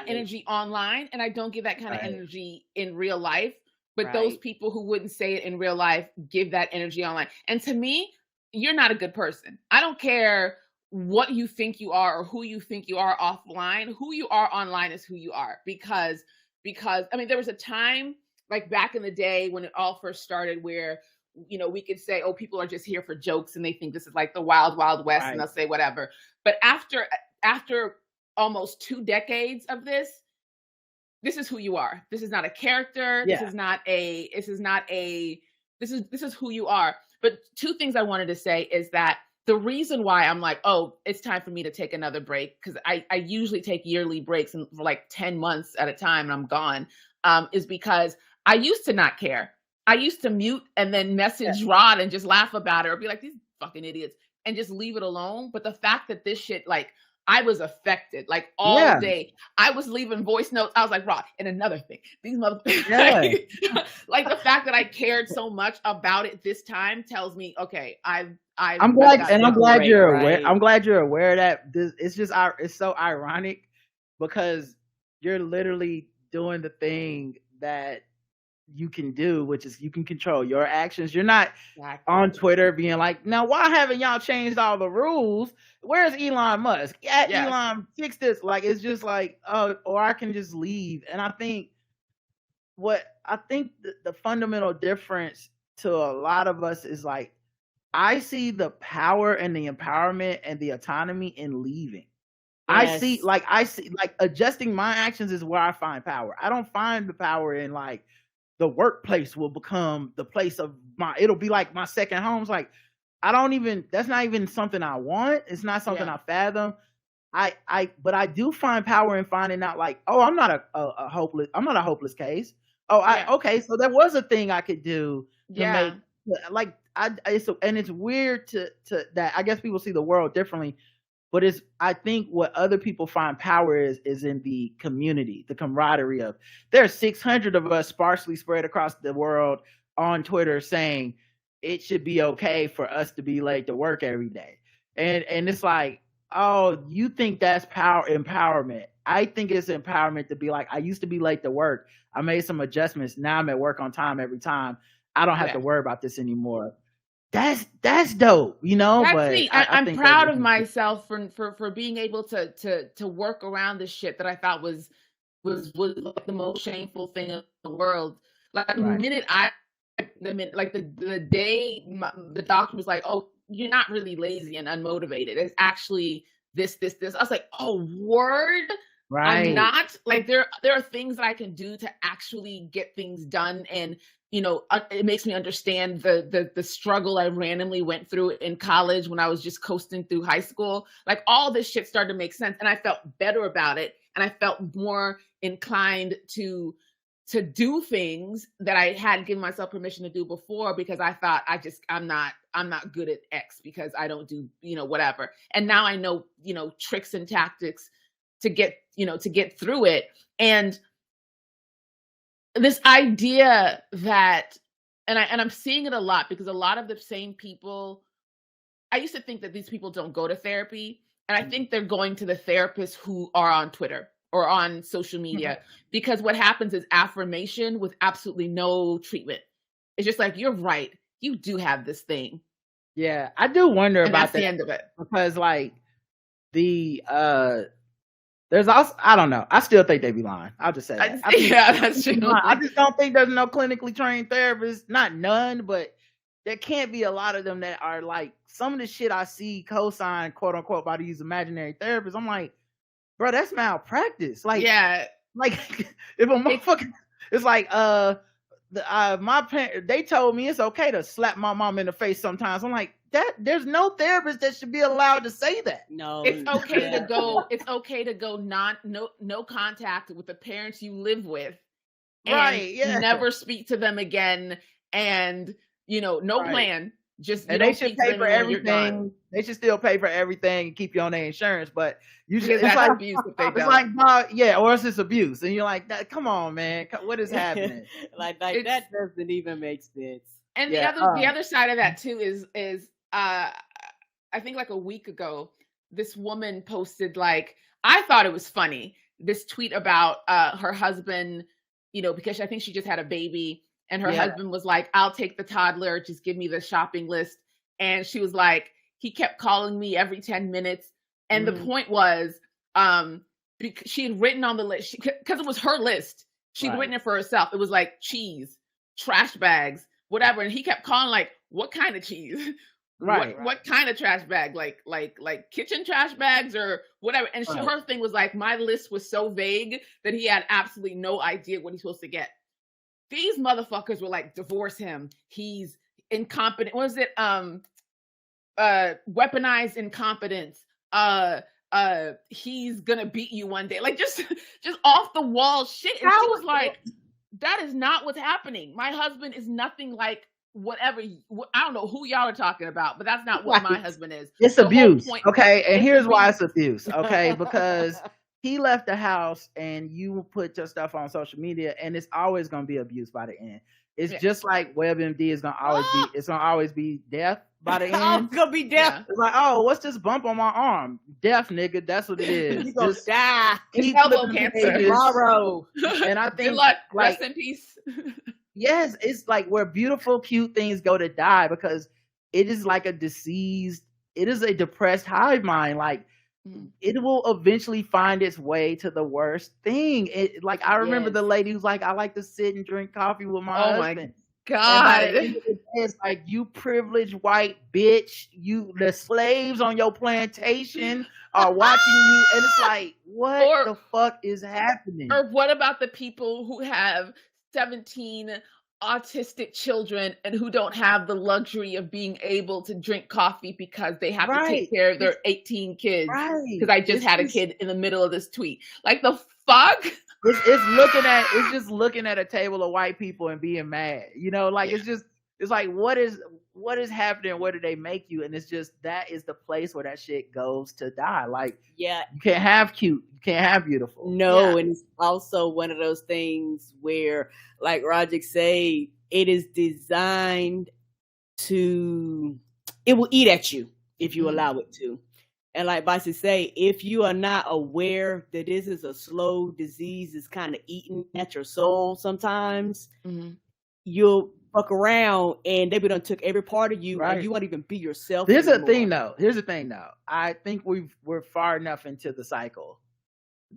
energy online, and I don't give that kind of energy in real life. But those people who wouldn't say it in real life give that energy online. And to me, you're not a good person. I don't care what you think you are or who you think you are offline. Who you are online is who you are. Because I mean, there was a time like back in the day when it all first started where, we could say, oh, people are just here for jokes and they think this is like the wild, wild west, and they'll say whatever. But after almost 2 decades of this is who you are. This is not a character. This is who you are. But 2 things I wanted to say is that the reason why I'm like, oh, it's time for me to take another break, because I usually take yearly breaks for like 10 months at a time and I'm gone, is because I used to not care. I used to mute and then message Rod and just laugh about it or be like, these fucking idiots, and just leave it alone. But the fact that this shit, like, I was affected like all day. I was leaving voice notes. I was like, Rob, and another thing, these motherfuckers, like the fact that I cared so much about it this time tells me, okay, I'm glad you're aware. I'm glad you're aware that it's so ironic because you're literally doing the thing that you can do, which is you can control your actions. You're not on Twitter being like, now why haven't y'all changed all the rules? Where's Elon Musk? Elon, fix this. Like, it's just like, oh, or I can just leave. And I think the fundamental difference to a lot of us is like, I see the power and the empowerment and the autonomy in leaving. Yes. I see like adjusting my actions is where I find power. I don't find the power in like the workplace will become the place of it'll be like my second home. It's like, that's not even something I want. It's not something I fathom. But I do find power in finding out like, oh, I'm not a hopeless case. Okay. So there was a thing I could do to make like, and it's weird to that. I guess people see the world differently, but I think what other people find power is in the community, the camaraderie of there's 600 of us sparsely spread across the world on Twitter saying it should be okay for us to be late to work every day. And it's like, oh, you think that's empowerment. I think it's empowerment to be like, I used to be late to work. I made some adjustments. Now I'm at work on time every time. I don't have to worry about this anymore. That's dope, you know. That's me. I'm proud of myself for being able to work around this shit that I thought was like the most shameful thing in the world. Like the day the doctor was like, "Oh, you're not really lazy and unmotivated. It's actually this." I was like, "Oh, word." Right. I'm not like there are things that I can do to actually get things done, and it makes me understand the struggle I randomly went through in college when I was just coasting through high school. Like all this shit started to make sense, and I felt better about it, and I felt more inclined to do things that I hadn't given myself permission to do before because I thought I'm not good at X because I don't do whatever. And now I know tricks and tactics to get through it. And this idea that, and I'm seeing it a lot because a lot of the same people, I used to think that these people don't go to therapy, and I think they're going to the therapists who are on Twitter or on social media, because what happens is affirmation with absolutely no treatment. It's just like, you're right, you do have this thing. Yeah, I do wonder about that's the end of it. Because like there's also, I don't know. I still think they be lying. I'll just say that. That's true. I just don't think there's no clinically trained therapists. Not none, but there can't be a lot of them that are like some of the shit I see co-signed, quote unquote, by these imaginary therapists. I'm like, bro, that's malpractice. Like, like if a motherfucker, it's like, my parents, they told me it's okay to slap my mom in the face sometimes. I'm like, there's no therapist that should be allowed to say that. No, it's okay to go. It's okay to go no contact with the parents you live with, and never speak to them again. And no plan. Just and they should pay for everything. They should still pay for everything and keep you on their insurance. But usually it's like abuse. It's like or it's just abuse, and you're like, come on, man, what is happening? like that doesn't even make sense. And the other side of that too is I think like a week ago, this woman posted, like, I thought it was funny, this tweet about her husband, because I think she just had a baby, and her husband was like, I'll take the toddler, just give me the shopping list. And she was like, he kept calling me every 10 minutes. And the point was, she had written on the list, because it was her list. She'd written it for herself. It was like cheese, trash bags, whatever. And he kept calling like, what kind of cheese? What kind of trash bag? Like kitchen trash bags or whatever. And her thing was like, my list was so vague that he had absolutely no idea what he's supposed to get. These motherfuckers were like, divorce him. He's incompetent. What was it? Weaponized incompetence. He's gonna beat you one day. Like just off the wall shit. And she was like, that is not what's happening. My husband is nothing like whatever. I don't know who y'all are talking about, but that's not what my husband is. It's The whole abuse. point- Okay. And it's here's why abuse. it's abuse. Okay. Because he left the house and you put your stuff on social media, and it's always going to be abuse by the end. It's just like WebMD is going to always be, it's going to always be death by the end. It's gonna be death. It's like, oh, what's this bump on my arm? Death, nigga. That's what it is. You gonna die keep elbow flipping cancer. pages. tomorrow. And I Good think, luck. like, Rest in peace. yes, it's like where beautiful, cute things go to die, because it is like a diseased, it is a depressed hive mind. Like, it will eventually find its way to the worst thing. It, like, I remember the lady who's like, I like to sit and drink coffee with my husband. God. And by the end of the day, it's like, you privileged white bitch, the slaves on your plantation are watching you, and it's like, what the fuck is happening? Or what about the people who have 17 autistic children and who don't have the luxury of being able to drink coffy because they have to take care of their 18 kids? Because I just had a kid in the middle of this tweet. Like, the fuck? It's just looking at a table of white people and being mad. You know, like, it's like, what is happening? Where do they make you? And it's just, that is the place where that shit goes to die. Like, you can't have cute, you can't have beautiful. No, and it's also one of those things where, like Roger say, it is designed to, it will eat at you if you allow it to. And like Basi say, if you are not aware that this is a slow disease, it's kind of eating at your soul sometimes, you'll fuck around and they done took every part of you and you won't even be yourself Here's anymore. Here's the thing though. I think we're far enough into the cycle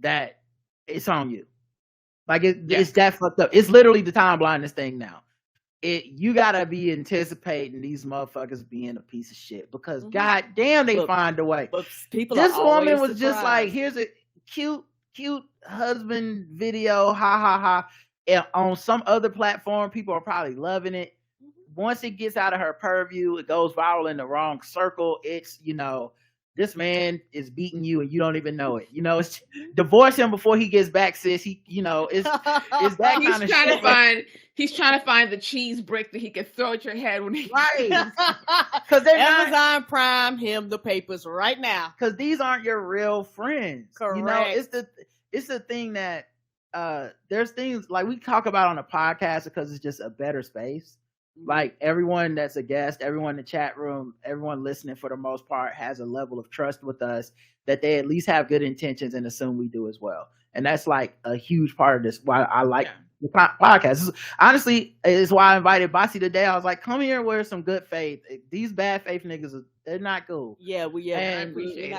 that it's on you. Like, it's that fucked up. It's literally the time blindness thing now. You gotta be anticipating these motherfuckers being a piece of shit, because goddamn, they find a way. This woman was just like, here's a cute husband video, ha ha ha. And on some other platform, people are probably loving it. Once it gets out of her purview, it goes viral in the wrong circle. It's, this man is beating you and you don't even know it. It's divorce him before he gets back, sis. It's that kind of shit. He's trying to find the cheese brick that he can throw at your head when he because they're Amazon Prime him the papers right now. Because these aren't your real friends. Correct. It's the thing that there's things like we talk about on a podcast because it's just a better space. Like, everyone that's a guest, everyone in the chat room, everyone listening for the most part has a level of trust with us that they at least have good intentions and assume we do as well. And that's like a huge part of this. Why I like the podcast. Honestly, is why I invited Basi today. I was like, come here with some good faith. These bad faith niggas, they're not cool. Yeah, I appreciate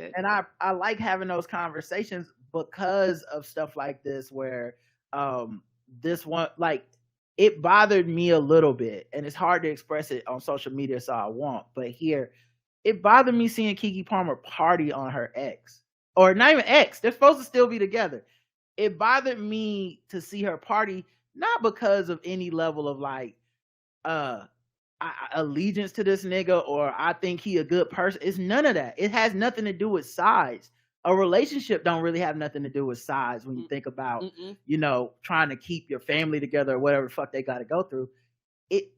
it. And I like having those conversations because of stuff like this, where this one, like, it bothered me a little bit, and it's hard to express it on social media, so I won't. But here, it bothered me seeing Keke Palmer party on her ex, or not even ex. They're supposed to still be together. It bothered me to see her party, not because of any level of like allegiance to this nigga, or I think he a good person. It's none of that. It has nothing to do with size. A relationship don't really have nothing to do with size when you think about, trying to keep your family together or whatever the fuck they got to go through.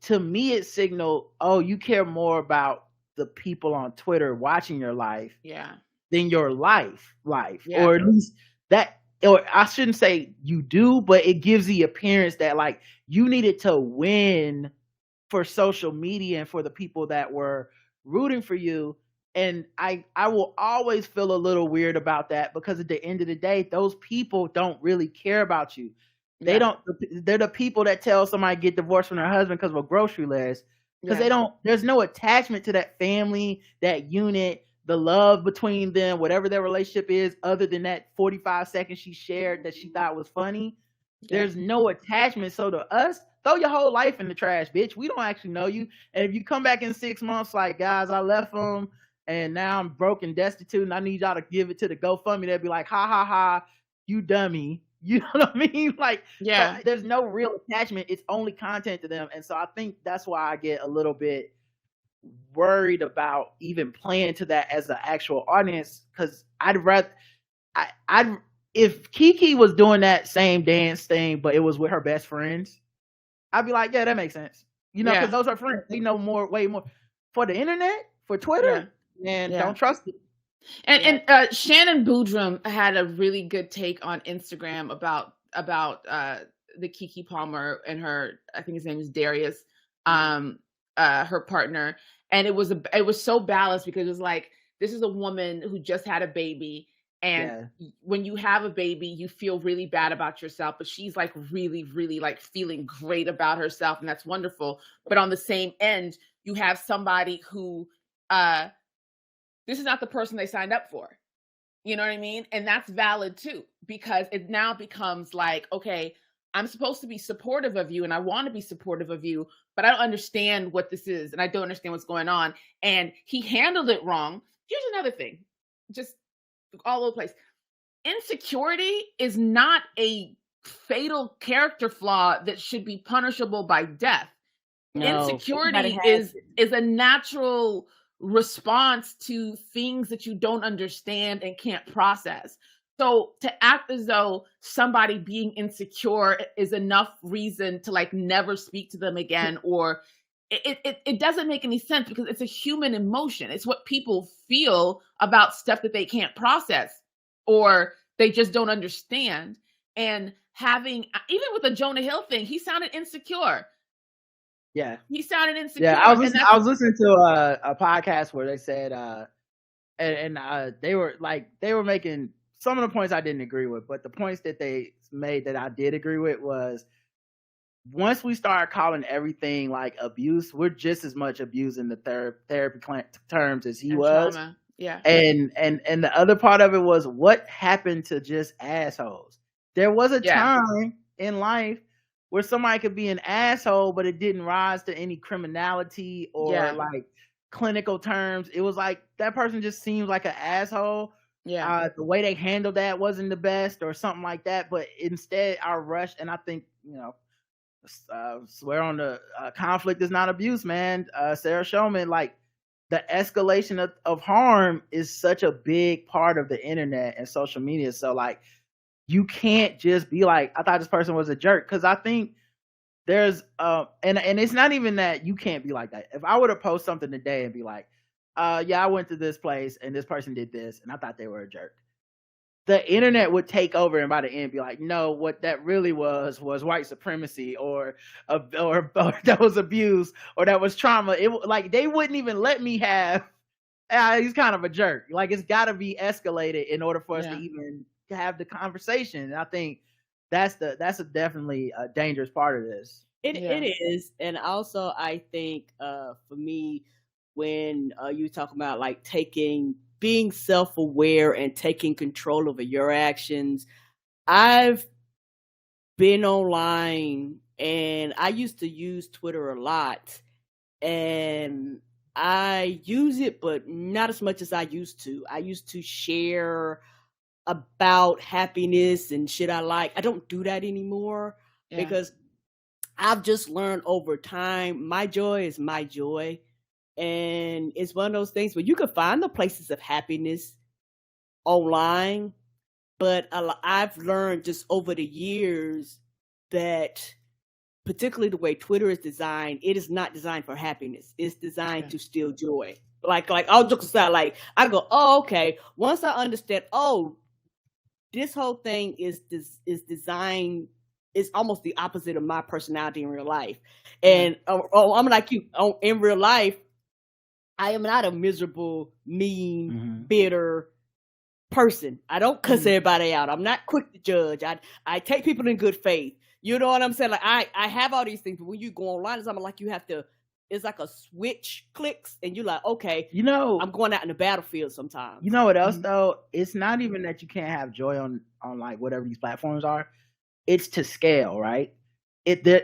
To me, it signaled, oh, you care more about the people on Twitter watching your life than your life. Yeah. Or at least that, or I shouldn't say you do, but it gives the appearance that like you needed to win for social media and for the people that were rooting for you. And I will always feel a little weird about that, because at the end of the day, those people don't really care about you. They're the people that tell somebody get divorced from their husband because of a grocery list, because there's no attachment to that family, that unit, the love between them, whatever their relationship is, other than that 45 seconds she shared that she thought was funny. There's no attachment. So to us, throw your whole life in the trash, bitch. We don't actually know you. And if you come back in 6 months, like, guys, I left them, and now I'm broke and destitute, and I need y'all to give it to the GoFundMe. They'll be like, ha, ha, ha, you dummy. You know what I mean? Like, so there's no real attachment. It's only content to them. And so I think that's why I get a little bit worried about even playing to that as an actual audience, because if Keke was doing that same dance thing, but it was with her best friends, I'd be like, yeah, that makes sense. you know, because Yeah. those are friends. They know way more. For the internet, for Twitter, man, don't trust it. And Shannon Boodram had a really good take on Instagram about the Kiki Palmer and her, I think his name is Darius, her partner, and it was so balanced because it was like, this is a woman who just had a baby, and when you have a baby, you feel really bad about yourself, but she's like really, really like feeling great about herself, and that's wonderful. But on the same end, you have somebody who this is not the person they signed up for. You know what I mean? And that's valid too, because it now becomes like, okay, I'm supposed to be supportive of you and I want to be supportive of you, but I don't understand what this is and I don't understand what's going on. And he handled it wrong. Here's another thing, just all over the place. Insecurity is not a fatal character flaw that should be punishable by death. No, insecurity is a natural response to things that you don't understand and can't process. So to act as though somebody being insecure is enough reason to like never speak to them again, or it doesn't make any sense, because it's a human emotion. It's what people feel about stuff that they can't process or they just don't understand. And having, even with the Jonah Hill thing, he sounded insecure. Yeah, he sounded insecure. Yeah, I was listening to a podcast where they said, they were making some of the points I didn't agree with, but the points that they made that I did agree with was, once we start calling everything like abuse, we're just as much abusing the therapy terms as he was. Trauma. Yeah. And the other part of it was, what happened to just assholes? There was a time in life where somebody could be an asshole, but it didn't rise to any criminality or like clinical terms. It was like, that person just seems like an asshole. Yeah. The way they handled that wasn't the best or something like that. But instead, our rush, and I think, swear on the conflict is not abuse, man. Sarah Showman, like, the escalation of harm is such a big part of the internet and social media. So like, you can't just be like, I thought this person was a jerk. Cause I think there's, and it's not even that you can't be like that. If I were to post something today and be like, I went to this place and this person did this and I thought they were a jerk, the internet would take over and by the end be like, no, what that really was white supremacy or that was abuse or that was trauma. It like, they wouldn't even let me have, he's kind of a jerk. Like, it's got to be escalated in order for us to even have the conversation. And I think that's definitely a dangerous part of this. It is. And also I think for me, when you talk about like being self-aware and taking control over your actions, I've been online and I used to use Twitter a lot, and I use it, but not as much as I used to. I used to share about happiness and shit I like. I don't do that anymore because I've just learned over time, my joy is my joy. And it's one of those things where you can find the places of happiness online, but I've learned just over the years that, particularly the way Twitter is designed, it is not designed for happiness. It's designed to steal joy. Like I'll joke aside, like I go, oh, okay. Once I understand, oh, this whole thing is designed, is almost the opposite of my personality in real life. And I'm like you, in real life, I am not a miserable, mean, bitter person. I don't cuss everybody out. I'm not quick to judge. I take people in good faith. You know what I'm saying? Like I have all these things, but when you go online, it's like you have to, it's like a switch clicks and you're like, okay, I'm going out in the battlefield sometimes. You know what else though? It's not even that you can't have joy on like whatever these platforms are. It's to scale, right?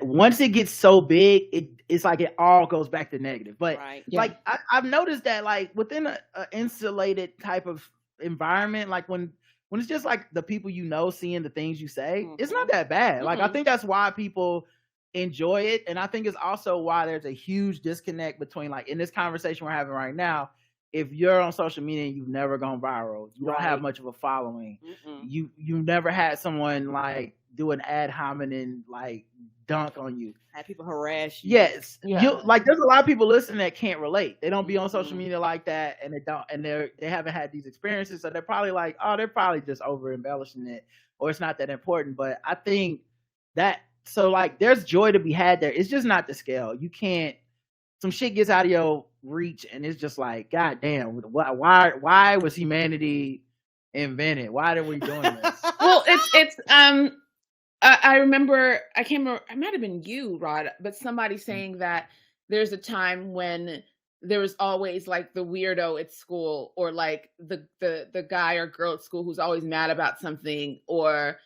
Once it gets so big, it's like it all goes back to negative. But like I've noticed that like within a insulated type of environment, like when it's just like the people seeing the things you say, it's not that bad. Like I think that's why people enjoy it, and I think it's also why there's a huge disconnect between, like, in this conversation we're having right now, if you're on social media and you've never gone viral, you don't have much of a following, you never had someone like do an ad hominem like dunk on you. Have people harass you. Yes, Yeah. you like. There's a lot of people listening that can't relate. They don't be on social media like that, and they haven't had these experiences, so they're probably like, oh, they're probably just over embellishing it, or it's not that important. But I think that like there's joy to be had there. It's just not the scale. You can't. Some shit gets out of your reach, and it's just like, God damn, why was humanity invented? Why are we doing this? Well, it's I remember, I can't remember, it might have been you, Rod, but somebody saying that there's a time when there was always like the weirdo at school, or like the guy or girl at school who's always mad about something, or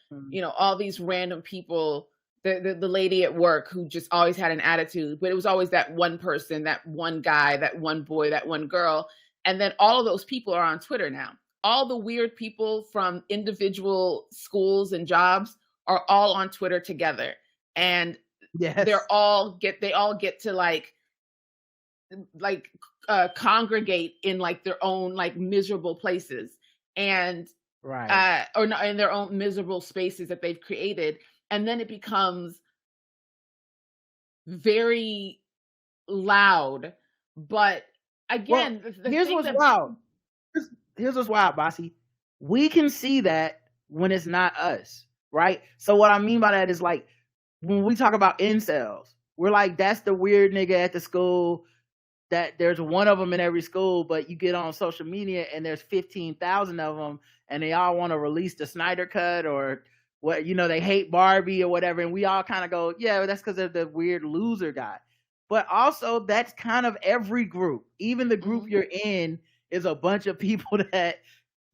all these random people, the lady at work who just always had an attitude, but it was always that one person, that one guy, that one boy, that one girl. And then all of those people are on Twitter now. All the weird people from individual schools and jobs are all on Twitter together, and Yes. they all get to like congregate in like their own like miserable places, and right, or not in their own miserable spaces that they've created, and then it becomes very loud. But again, here's what's wild. Here's what's wild, Bossy. We can see that when it's not us, right? So what I mean by that is like when we talk about incels, we're like, that's the weird nigga at the school, that there's one of them in every school, but you get on social media and there's 15,000 of them, and they all want to release the Snyder Cut, or what, they hate Barbie or whatever, and we all kind of go, yeah, that's because they're the weird loser guy. But also, that's kind of every group. Even the group you're in is a bunch of people that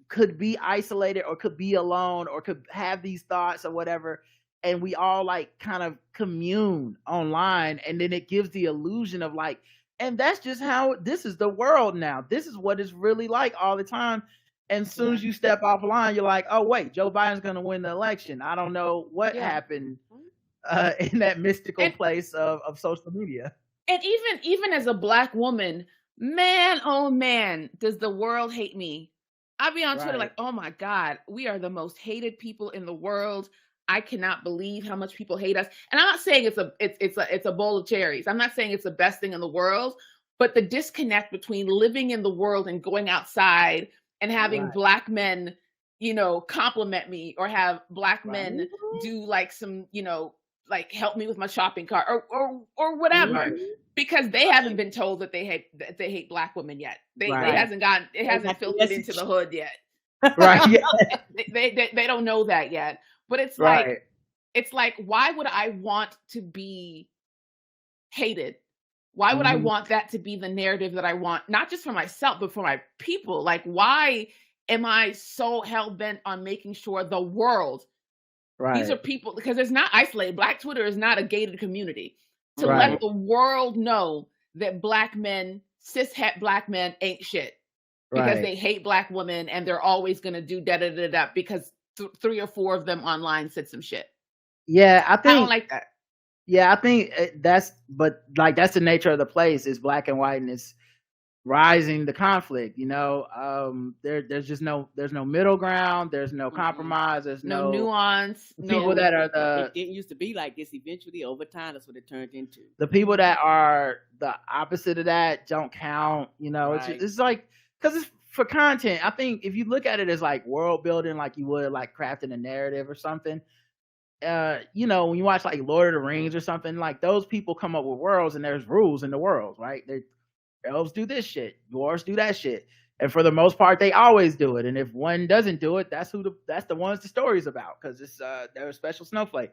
could be isolated or could be alone or could have these thoughts or whatever. And we all like kind of commune online, and then it gives the illusion of like, and that's just how this is the world now. This is what it's really like all the time. And as soon as you step offline, you're like, oh wait, Joe Biden's going to win the election. I don't know what happened in that mystical place of social media. And even as a Black woman, man, oh man, does the world hate me. I'll be on Twitter like, oh my God, we are the most hated people in the world. I cannot believe how much people hate us. And I'm not saying it's a bowl of cherries. I'm not saying it's the best thing in the world, but the disconnect between living in the world and going outside and having Black men, compliment me, or have Black men do like some, like help me with my shopping cart or whatever, because they haven't been told that they hate Black women yet. It hasn't filtered into the hood yet. Right. they don't know that yet. But it's like, why would I want to be hated? Why would I want that to be the narrative that I want, not just for myself, but for my people? Like, why am I so hell-bent on making sure the world, these are people, because it's not isolated. Black Twitter is not a gated community. To let the world know that Black men, cis-het Black men ain't shit. Because they hate Black women, and they're always going to do da-da-da-da because 3 or 4 of them online said some shit. Yeah, I don't like that. Yeah, I think that's the nature of the place, is black and white, and it's rising the conflict. There's just there's no middle ground. There's no compromise. There's no nuance. People that are it didn't used to be like this. Eventually, over time, that's what it turned into. The people that are the opposite of that don't count. It's like, because it's for content. I think if you look at it as like world building, like you would like crafting a narrative or something, when you watch like Lord of the Rings or something, like those people come up with worlds and there's rules in the worlds, right? Elves do this shit, dwarves do that shit, and for the most part they always do it. And if one doesn't do it, that's the ones the story's about, because it's they're a special snowflake.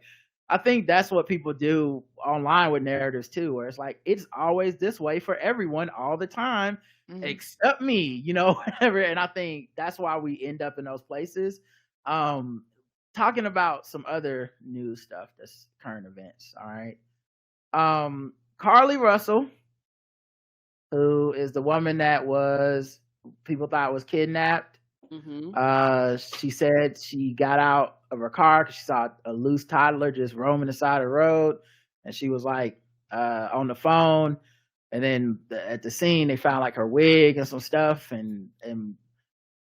I think that's what people do online with narratives too, where it's like, it's always this way for everyone all the time, except me, whatever. And I think that's why we end up in those places. Talking about some other news stuff, that's current events. All right. Carly Russell, who is the woman that people thought was kidnapped. She said she got out of her car because she saw a loose toddler just roaming the side of the road, and she was like on the phone. And then at the scene, they found like her wig and some stuff, and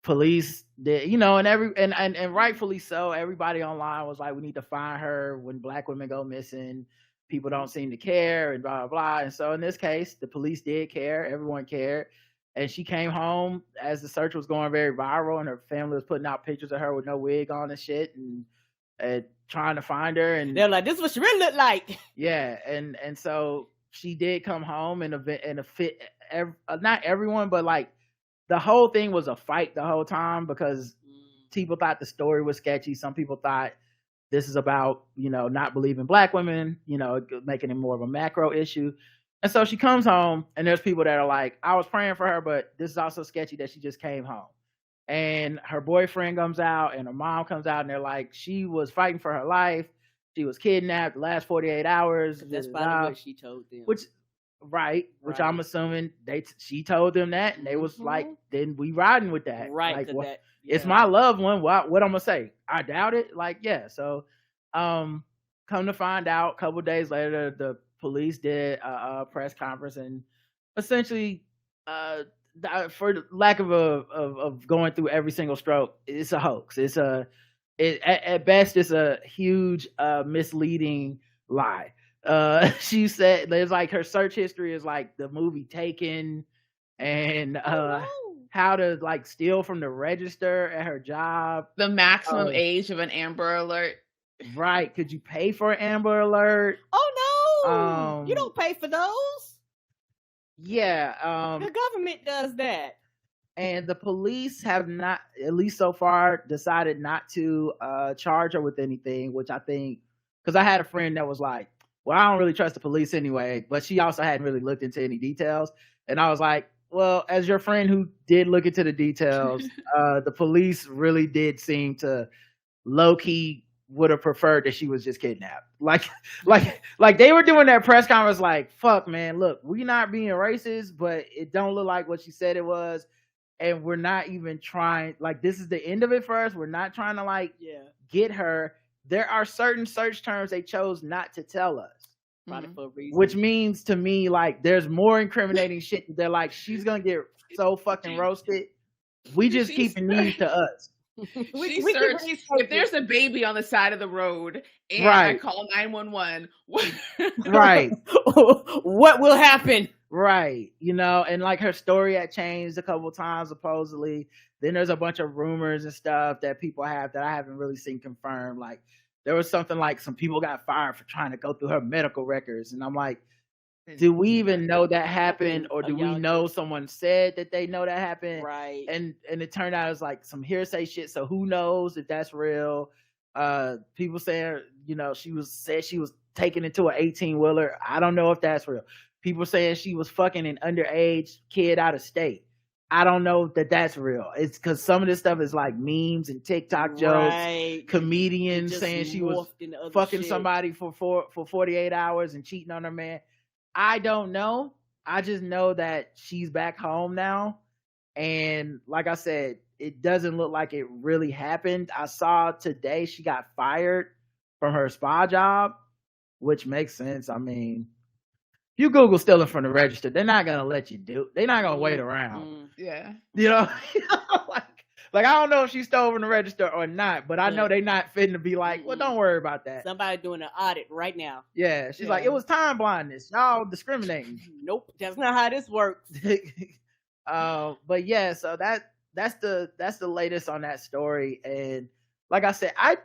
police did, and rightfully so. Everybody online was like, we need to find her. When Black women go missing, people don't seem to care, and blah, blah, blah. And so in this case, the police did care. Everyone cared. And she came home as the search was going very viral, and her family was putting out pictures of her with no wig on and shit, and trying to find her. And they're like, this is what she really looked like. Yeah. And so she did come home in a fit. Not everyone, but like the whole thing was a fight the whole time, because people thought the story was sketchy. Some people thought this is about, not believing Black women, making it more of a macro issue. And so she comes home, and there's people that are like, I was praying for her, but this is also sketchy that she just came home. And her boyfriend comes out, and her mom comes out, and they're like, she was fighting for her life. She was kidnapped the last 48 hours. That's probably what she told them. Which I'm assuming she told them that, and they was like, then we riding with that. Right. Like, it's my loved one. What I'm gonna say? I doubt it. Like, yeah. So, come to find out, a couple days later, the police did a press conference, and essentially, for lack of going through every single stroke, it's a hoax. At best, it's a huge misleading lie. She said there's like, her search history is like the movie Taken, and how to like steal from the register at her job, the maximum age of an Amber Alert. Right? Could you pay for an Amber Alert? Oh no, you don't pay for those. Yeah, the government does that. And the police have not, at least so far, decided not to charge her with anything, which I think, because I had a friend that was like, well, I don't really trust the police anyway, but she also hadn't really looked into any details. And I was like, well, as your friend who did look into the details, the police really did seem to low-key would have preferred that she was just kidnapped. Like they were doing that press conference like, fuck, man, look, we not being racist, but it don't look like what she said it was. And we're not even trying, like, this is the end of it for us. We're not trying to like get her. There are certain search terms they chose not to tell us. Probably for a reason. Which means to me, like, there's more incriminating shit that they're like, she's gonna get so fucking roasted. We just keeping these to us. She searched, if there's a baby on the side of the road and I call 911, right. What will happen? Right. And like her story had changed a couple times supposedly. Then there's a bunch of rumors and stuff that people have that I haven't really seen confirmed. Like there was something like some people got fired for trying to go through her medical records. And I'm like, do we even know that happened, or do we know someone said that they know that happened? Right. And it turned out it's like some hearsay shit. So who knows if that's real? People saying, she was taken into an 18-wheeler. I don't know if that's real. People saying she was fucking an underage kid out of state. I don't know that that's real. It's because some of this stuff is like memes and TikTok jokes, comedians saying she was fucking somebody for 48 hours and cheating on her man. I don't know. I just know that she's back home now. And like I said, it doesn't look like it really happened. I saw today she got fired from her spa job, which makes sense. I mean, if you Google stealing from the register, they're not going to let you do it. They're not going to wait around. Yeah. Like I don't know if she stole from the register or not, but I know they're not fitting to be like, well, don't worry about that. Somebody doing an audit right now. Yeah. She's like, it was time blindness. Y'all discriminating. Nope. That's not how this works. But yeah, so that's the latest on that story. And like I said, I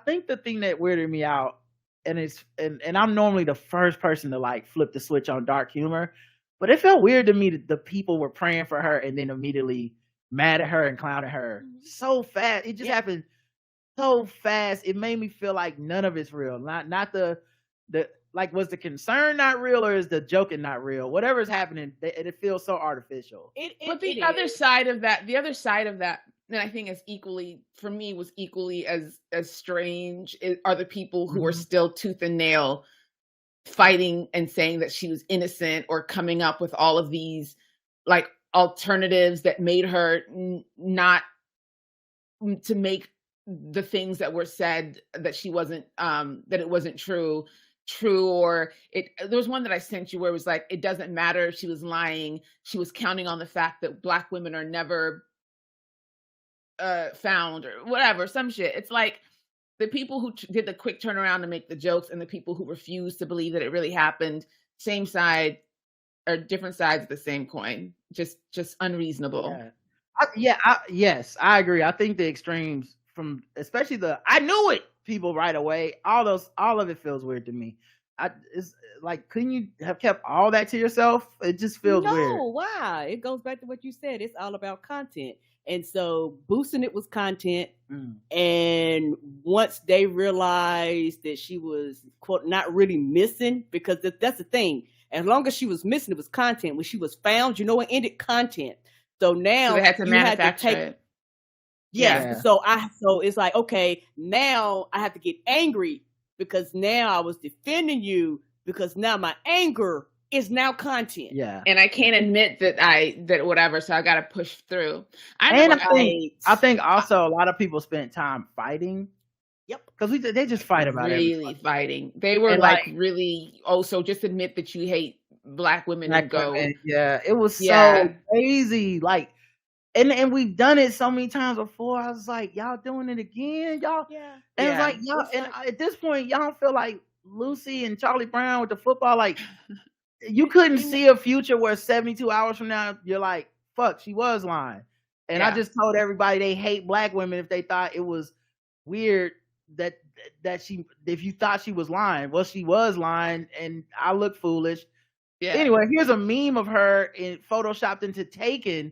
think the thing that weirded me out, and I'm normally the first person to like flip the switch on dark humor, but it felt weird to me that the people were praying for her and then immediately mad at her and clowning her so fast. It just happened so fast. It made me feel like none of it's real. Not the like, was the concern not real, or is the joking not real? Whatever's happening, it feels so artificial. But the other side of that, and I think was equally as strange, are the people who are still tooth and nail fighting and saying that she was innocent, or coming up with all of these like alternatives that made her not to make the things that were said that she wasn't that it wasn't true, or there was one that I sent you where it was like, it doesn't matter if she was lying, she was counting on the fact that Black women are never found or whatever, some shit. It's like the people who did the quick turnaround to make the jokes and the people who refused to believe that it really happened, same side or different sides of the same coin. Just unreasonable. Yes, I agree. I think the extremes from especially the I knew it people right away, all of it feels weird to me. It's like, couldn't you have kept all that to yourself? It just feels weird. No, why? It goes back to what you said. It's all about content. And so boosting it was content. And once they realized that she was, quote, not really missing, because that's the thing. As long as she was missing, it was content. When she was found, you know what ended? Content. So now they had to manufacture it. Yes. Yeah. So it's like, okay, now I have to get angry because now I was defending you because now my anger is now content. Yeah. And I can't admit that whatever, so I got to push through. I think also a lot of people spent time fighting. Yep. Because they just fight about it. Really fighting. They were like really, so just admit that you hate Black women and go. Yeah. It was so crazy. Like, and we've done it so many times before. I was like, y'all doing it again? Y'all. Yeah. And it's like, y'all, at this point, y'all don't feel like Lucy and Charlie Brown with the football, like, you couldn't see a future where 72 hours from now, you're like, fuck, she was lying. And I just told everybody they hate Black women if they thought it was weird that if you thought she was lying. Well, she was lying, and I look foolish. Yeah. Anyway, here's a meme of her photoshopped into Taken,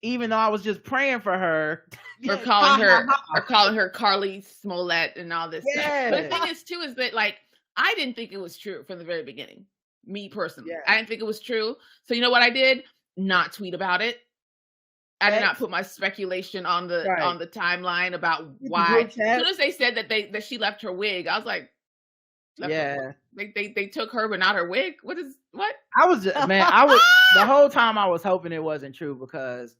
even though I was just praying for her. Or calling her Carly Smollett and all this stuff. But the thing is, too, is that, like, I didn't think it was true from the very beginning. Me personally. Yeah. I didn't think it was true. So you know what I did? Not tweet about it. I did not put my speculation on the timeline about why. As soon as they said that she left her wig, I was like, they took her but not her wig. What? I was the whole time I was hoping it wasn't true, because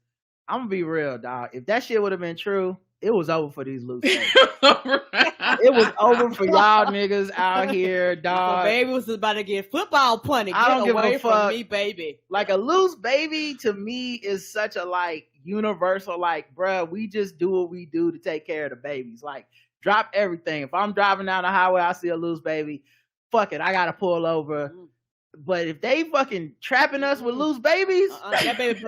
I'm gonna be real, dog. If that shit would have been true, it was over for these loose It was over for y'all niggas out here, dog. So baby was about to get football punted. I don't give a fuck. From me, baby. Like, a loose baby to me is such a like universal, like, bruh, we just do what we do to take care of the babies. Like, drop everything. If I'm driving down the highway, I see a loose baby, fuck it, I gotta pull over. But if they fucking trapping us with loose babies, that baby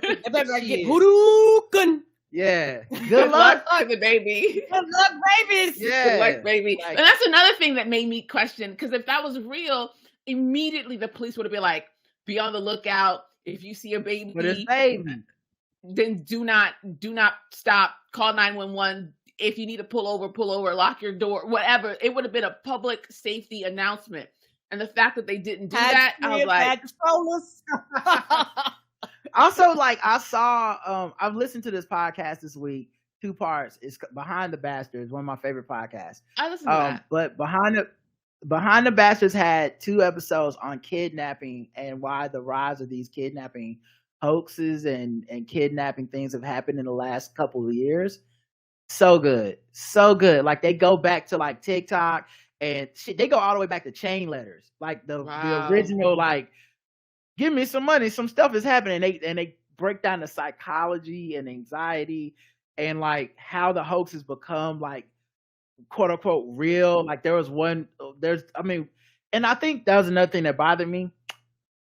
get hoodoo. Yeah. Good luck to the baby. Good luck, babies. Yeah. Good luck, baby. Like, and that's another thing that made me question, because if that was real, immediately the police would have been like, be on the lookout. If you see a baby, then do not stop. Call 911. If you need to pull over, lock your door, whatever. It would have been a public safety announcement. And the fact that they didn't do that, I was like, also, like, I saw, I've listened to this podcast this week, 2 parts. It's Behind the Bastards, one of my favorite podcasts. I listened to that. But Behind the Bastards had 2 episodes on kidnapping and why the rise of these kidnapping hoaxes and kidnapping things have happened in the last couple of years. So good. Like, they go back to like TikTok and shit. They go all the way back to chain letters. Like the original, like, give me some money, some stuff is happening. And they break down the psychology and anxiety and like how the hoaxes become like quote unquote real. Like and I think that was another thing that bothered me.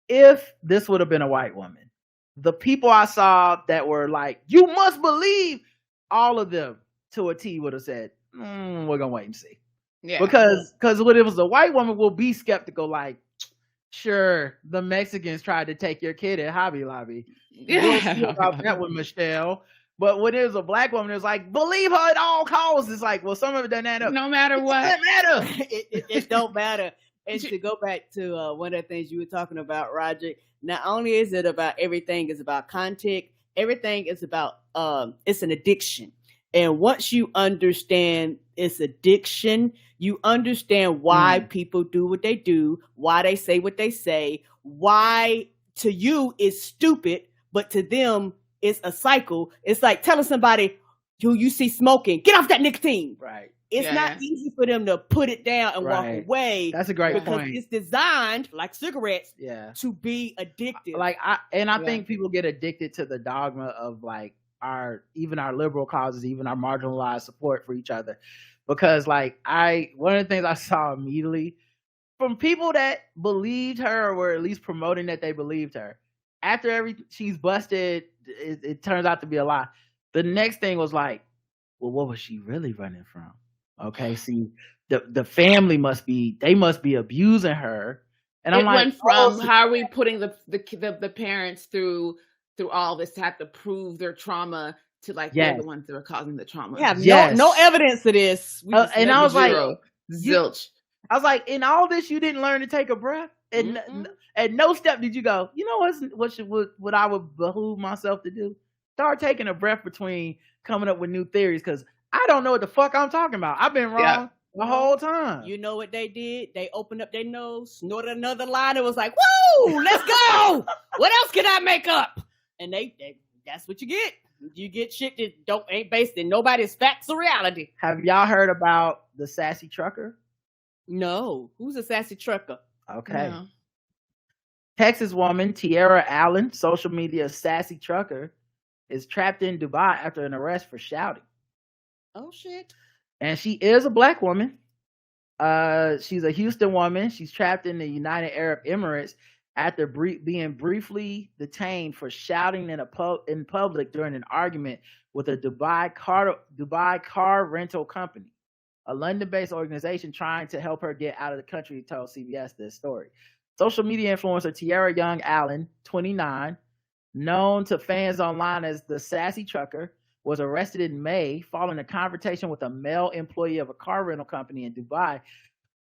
If this would have been a white woman, the people I saw that were like, you must believe, all of them to a T would have said, we're gonna wait and see. Yeah. Because when it was a white woman, we'll be skeptical, like, sure, the Mexicans tried to take your kid at Hobby Lobby. We'll see about that with Michelle. But when it was a Black woman, it was like, believe her at all costs. It's like, well, some of it doesn't add up. No matter what. It doesn't matter. It don't matter. And to go back to one of the things you were talking about, Roger, not only is it about everything is about content, everything is about, it's an addiction. And once you understand it's addiction, you understand why people do what they do, why they say what they say, why to you it's stupid, but to them it's a cycle. It's like telling somebody who you see smoking, get off that nicotine. Right. It's not easy for them to put it down and walk away. That's a great point. Because it's designed, like cigarettes, to be addictive. Like I think people get addicted to the dogma of like, even our liberal causes, even our marginalized support for each other. Because like one of the things I saw immediately from people that believed her or were at least promoting that they believed her, after she's busted, it turns out to be a lie. The next thing was like, well, what was she really running from? Okay, see, the family must be abusing her. And I'm like, went from how are we putting the parents through all this to have to prove their trauma to like they're the ones that are causing the trauma. We have no evidence of this. And I was like, zilch. I was like, in all this, you didn't learn to take a breath. And at no step did you go, you know what I would behoove myself to do? Start taking a breath between coming up with new theories, because I don't know what the fuck I'm talking about. I've been wrong the whole time. You know what they did? They opened up their nose, snorted another line, and was like, woo, let's go. What else can I make up? And they that's what you get. You get shit that ain't based in nobody's facts or reality. Have y'all heard about the sassy trucker? No. Who's a sassy trucker? Okay. No. Texas woman Tiara Allen, social media sassy trucker, is trapped in Dubai after an arrest for shouting. Oh shit. And she is a black woman. She's a Houston woman. She's trapped in the United Arab Emirates after being briefly detained for shouting in public during an argument with a Dubai car rental company, a London-based organization trying to help her get out of the country, told CBS this story. Social media influencer Tiara Young Allen, 29, known to fans online as the Sassy Trucker, was arrested in May following a confrontation with a male employee of a car rental company in Dubai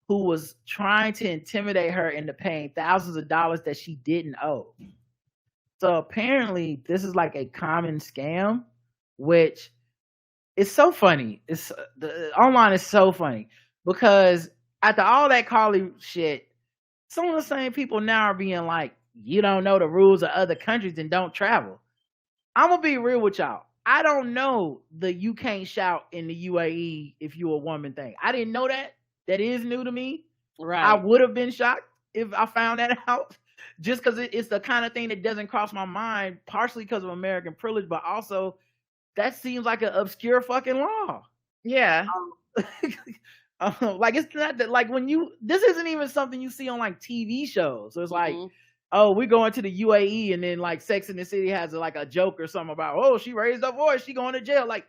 who was trying to intimidate her into paying thousands of dollars that she didn't owe. So apparently this is like a common scam, which is so funny. Online is so funny because after all that Carly shit, some of the same people now are being like, you don't know the rules of other countries and don't travel. I'm going to be real with y'all. I don't know the you can't shout in the UAE if you're a woman thing. I didn't know that. That is new to me. Right. I would have been shocked if I found that out, just because it's the kind of thing that doesn't cross my mind, partially because of American privilege, but also that seems like an obscure fucking law. Yeah. Like it's not that, like this isn't even something you see on like TV shows. So it's like, oh, we're going to the UAE and then like Sex and the City has like a joke or something about, oh, she raised her voice, she going to jail. Like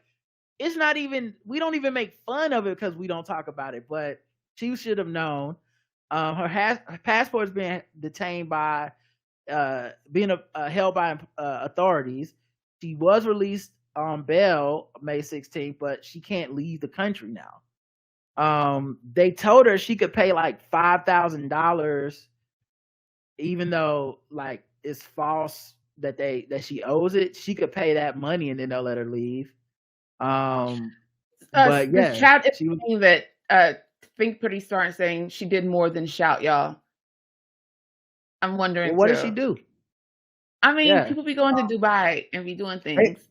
it's not even, we don't even make fun of it because we don't talk about it, but she should have known. Her passport is being detained by, being held by authorities. She was released on bail May 16th, but she can't leave the country now. They told her she could pay like $5,000, even though like it's false that she owes it. She could pay that money and then they'll let her leave. But yeah, the chat is saying that Think Pretty started saying she did more than shout, y'all. I'm wondering, well, what did she do? I mean, people be going to Dubai and be doing things.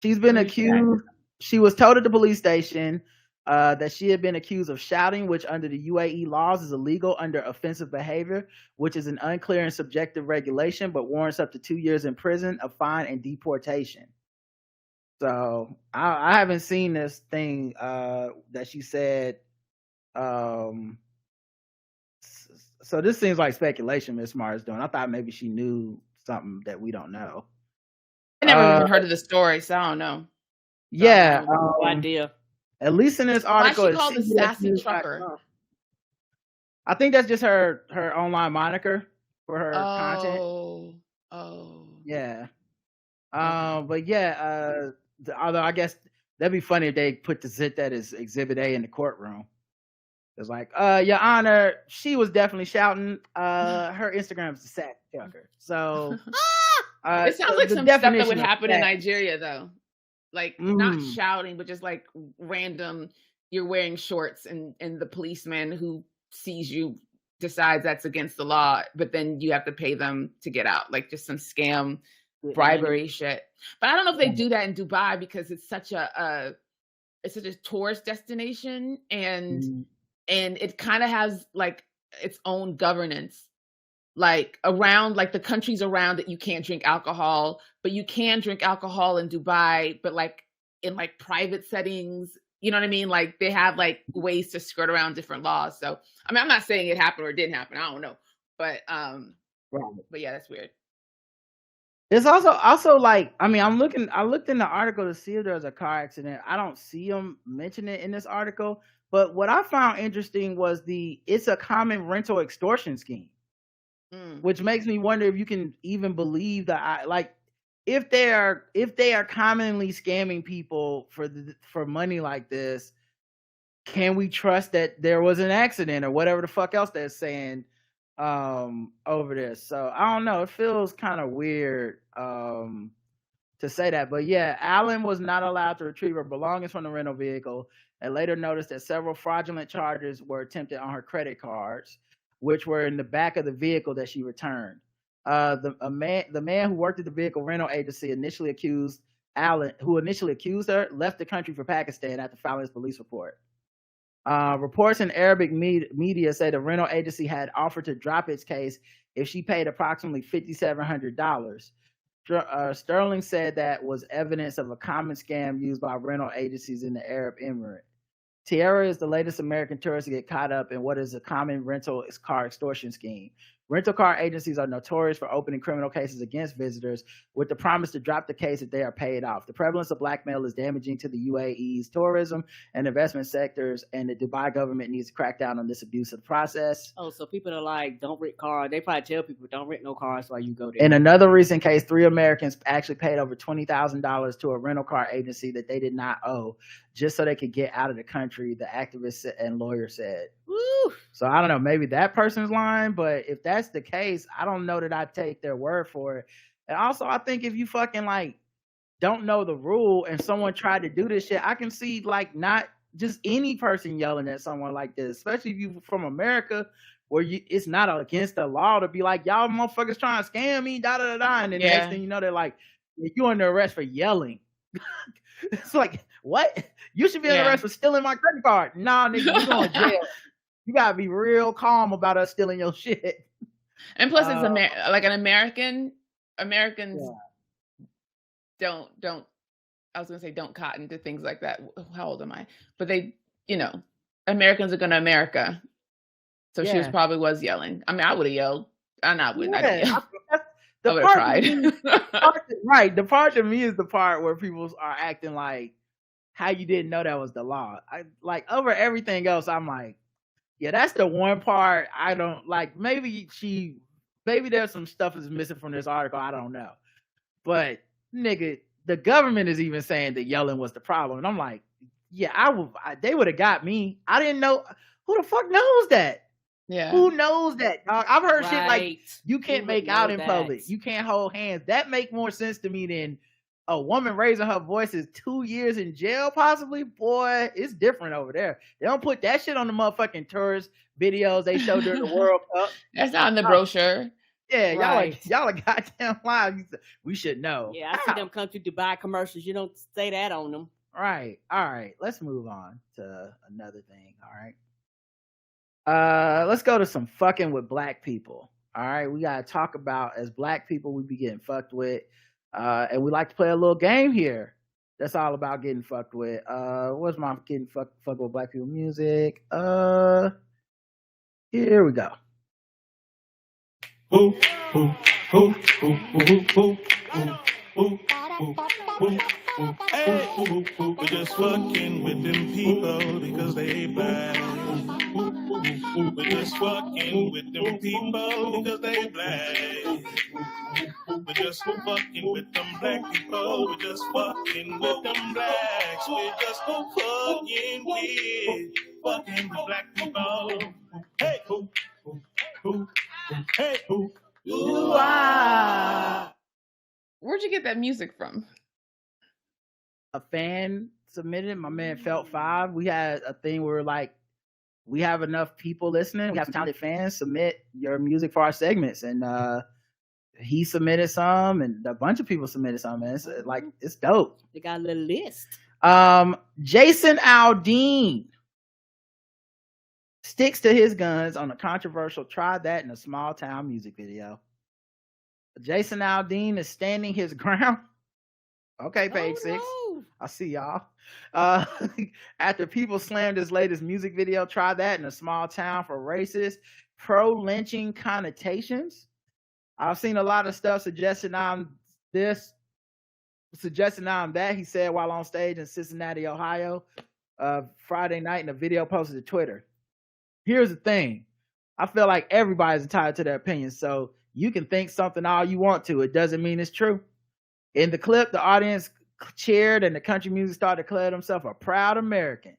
She's been accused. She was told at the police station that she had been accused of shouting, which under the UAE laws is illegal under offensive behavior, which is an unclear and subjective regulation, but warrants up to 2 years in prison, a fine, and deportation. So I haven't seen this thing that she said. So this seems like speculation Miss Mars doing. I thought maybe she knew something that we don't know. I never even heard of the story, so I don't know. Yeah, no idea. At least in this article, why she called the Sassy Trucker? I think that's just her online moniker for her content. Oh, yeah. But yeah, although I guess that'd be funny if they put that as Exhibit A in the courtroom. It's like, Your Honor, she was definitely shouting. Her Instagram is the Sassy Trucker. So it sounds like some stuff that would happen in Nigeria, though. Like not shouting, but just like random. You're wearing shorts, and the policeman who sees you decides that's against the law, but then you have to pay them to get out. Like just some scam bribery shit. But I don't know if they do that in Dubai because it's such a tourist destination, and it kind of has like its own governance. like around like the countries around that you can't drink alcohol, but you can drink alcohol in Dubai, but like in like private settings. You know what I mean? Like they have like ways to skirt around different laws. So I mean, I'm not saying it happened or it didn't happen. I don't know. But but yeah, that's weird. It's also like, I mean, I looked in the article to see if there was a car accident. I don't see them mention it in this article. But what I found interesting was it's a common rental extortion scheme, which makes me wonder if you can even believe that. Like, if they are commonly scamming people for money like this, can we trust that there was an accident or whatever the fuck else they're saying over this? So I don't know. It feels kind of weird to say that, but yeah, Allen was not allowed to retrieve her belongings from the rental vehicle, and later noticed that several fraudulent charges were attempted on her credit cards, which were in the back of the vehicle that she returned. The man who worked at the vehicle rental agency initially accused her, left the country for Pakistan after filing his police report. Reports in Arabic media say the rental agency had offered to drop its case if she paid approximately $5,700. Sterling said that was evidence of a common scam used by rental agencies in the Arab Emirate. Tiara is the latest American tourist to get caught up in what is a common rental car extortion scheme. Rental car agencies are notorious for opening criminal cases against visitors with the promise to drop the case if they are paid off. The prevalence of blackmail is damaging to the UAE's tourism and investment sectors, and the Dubai government needs to crack down on this abusive process. Oh, so people are like, don't rent cars. They probably tell people, don't rent no cars while you go there. In another recent case, 3 Americans actually paid over $20,000 to a rental car agency that they did not owe, just so they could get out of the country, the activist and lawyer said. Woo! So I don't know, maybe that person's lying, but if that's the case, I don't know that I'd take their word for it. And also, I think if you fucking like don't know the rule and someone tried to do this shit, I can see like not just any person yelling at someone like this, especially if you from America, where it's not against the law to be like, y'all motherfuckers trying to scam me, da da da da, and then the next thing you know, they're like, you're under arrest for yelling. It's like, what? You should be under arrest for stealing my credit card. Nah, nigga, you going to jail. You gotta be real calm about us stealing your shit. And plus, it's like an Americans don't. I was gonna say don't cotton to things like that. How old am I? But they, Americans are gonna America. So she was yelling. I mean, I would have yelled. I wouldn't. Yeah, I would have tried. Right. The part to me is the part where people are acting like how you didn't know that was the law. Like over everything else, I'm like, yeah, that's the one part I don't like. Maybe there's some stuff that's missing from this article. I don't know. But nigga, the government is even saying that yelling was the problem. And I'm like, yeah, they would have got me. I didn't know. Who the fuck knows that? Yeah. Who knows that, dog? I've heard shit like you can't make out in public. You can't hold hands. That make more sense to me than a woman raising her voice is 2 years in jail, possibly. Boy, it's different over there. They don't put that shit on the motherfucking tourist videos they show during the World Cup. That's not in the brochure. Yeah, y'all are goddamn live. We should know. Yeah, I see them come to Dubai commercials. You don't say that on them. Right. All right. Let's move on to another thing. All right. Let's go to some fucking with black people. All right. We gotta talk about, as black people, we be getting fucked with. And we like to play a little game here. That's all about getting fucked with. What's my getting fucked with black people music? Here we go. Hey, we're just fucking with them people because they black. We're just fucking with them people because they black. We're just fucking with them black people. We're just fucking with them blacks. We're just fucking with black people. Hey, hey, You are. Where'd you get that music from? A fan submitted. My man Felt 5. We had a thing where like we have enough people listening. We have some talented fans submit your music for our segments, and he submitted some, and a bunch of people submitted some. Man, it's dope. They got a little list. Jason Aldean sticks to his guns on a controversial Try That in a Small Town music video. Jason Aldean is standing his ground. Okay, page 6. No. I see y'all. After people slammed his latest music video, Try That in a Small Town, for racist, pro-lynching connotations. I've seen a lot of stuff suggesting I'm that, he said while on stage in Cincinnati, Ohio, Friday night in a video posted to Twitter. Here's the thing. I feel like everybody's entitled to their opinion, so you can think something all you want to. It doesn't mean it's true. In the clip, the audience cheered and the country music star declared himself a proud American.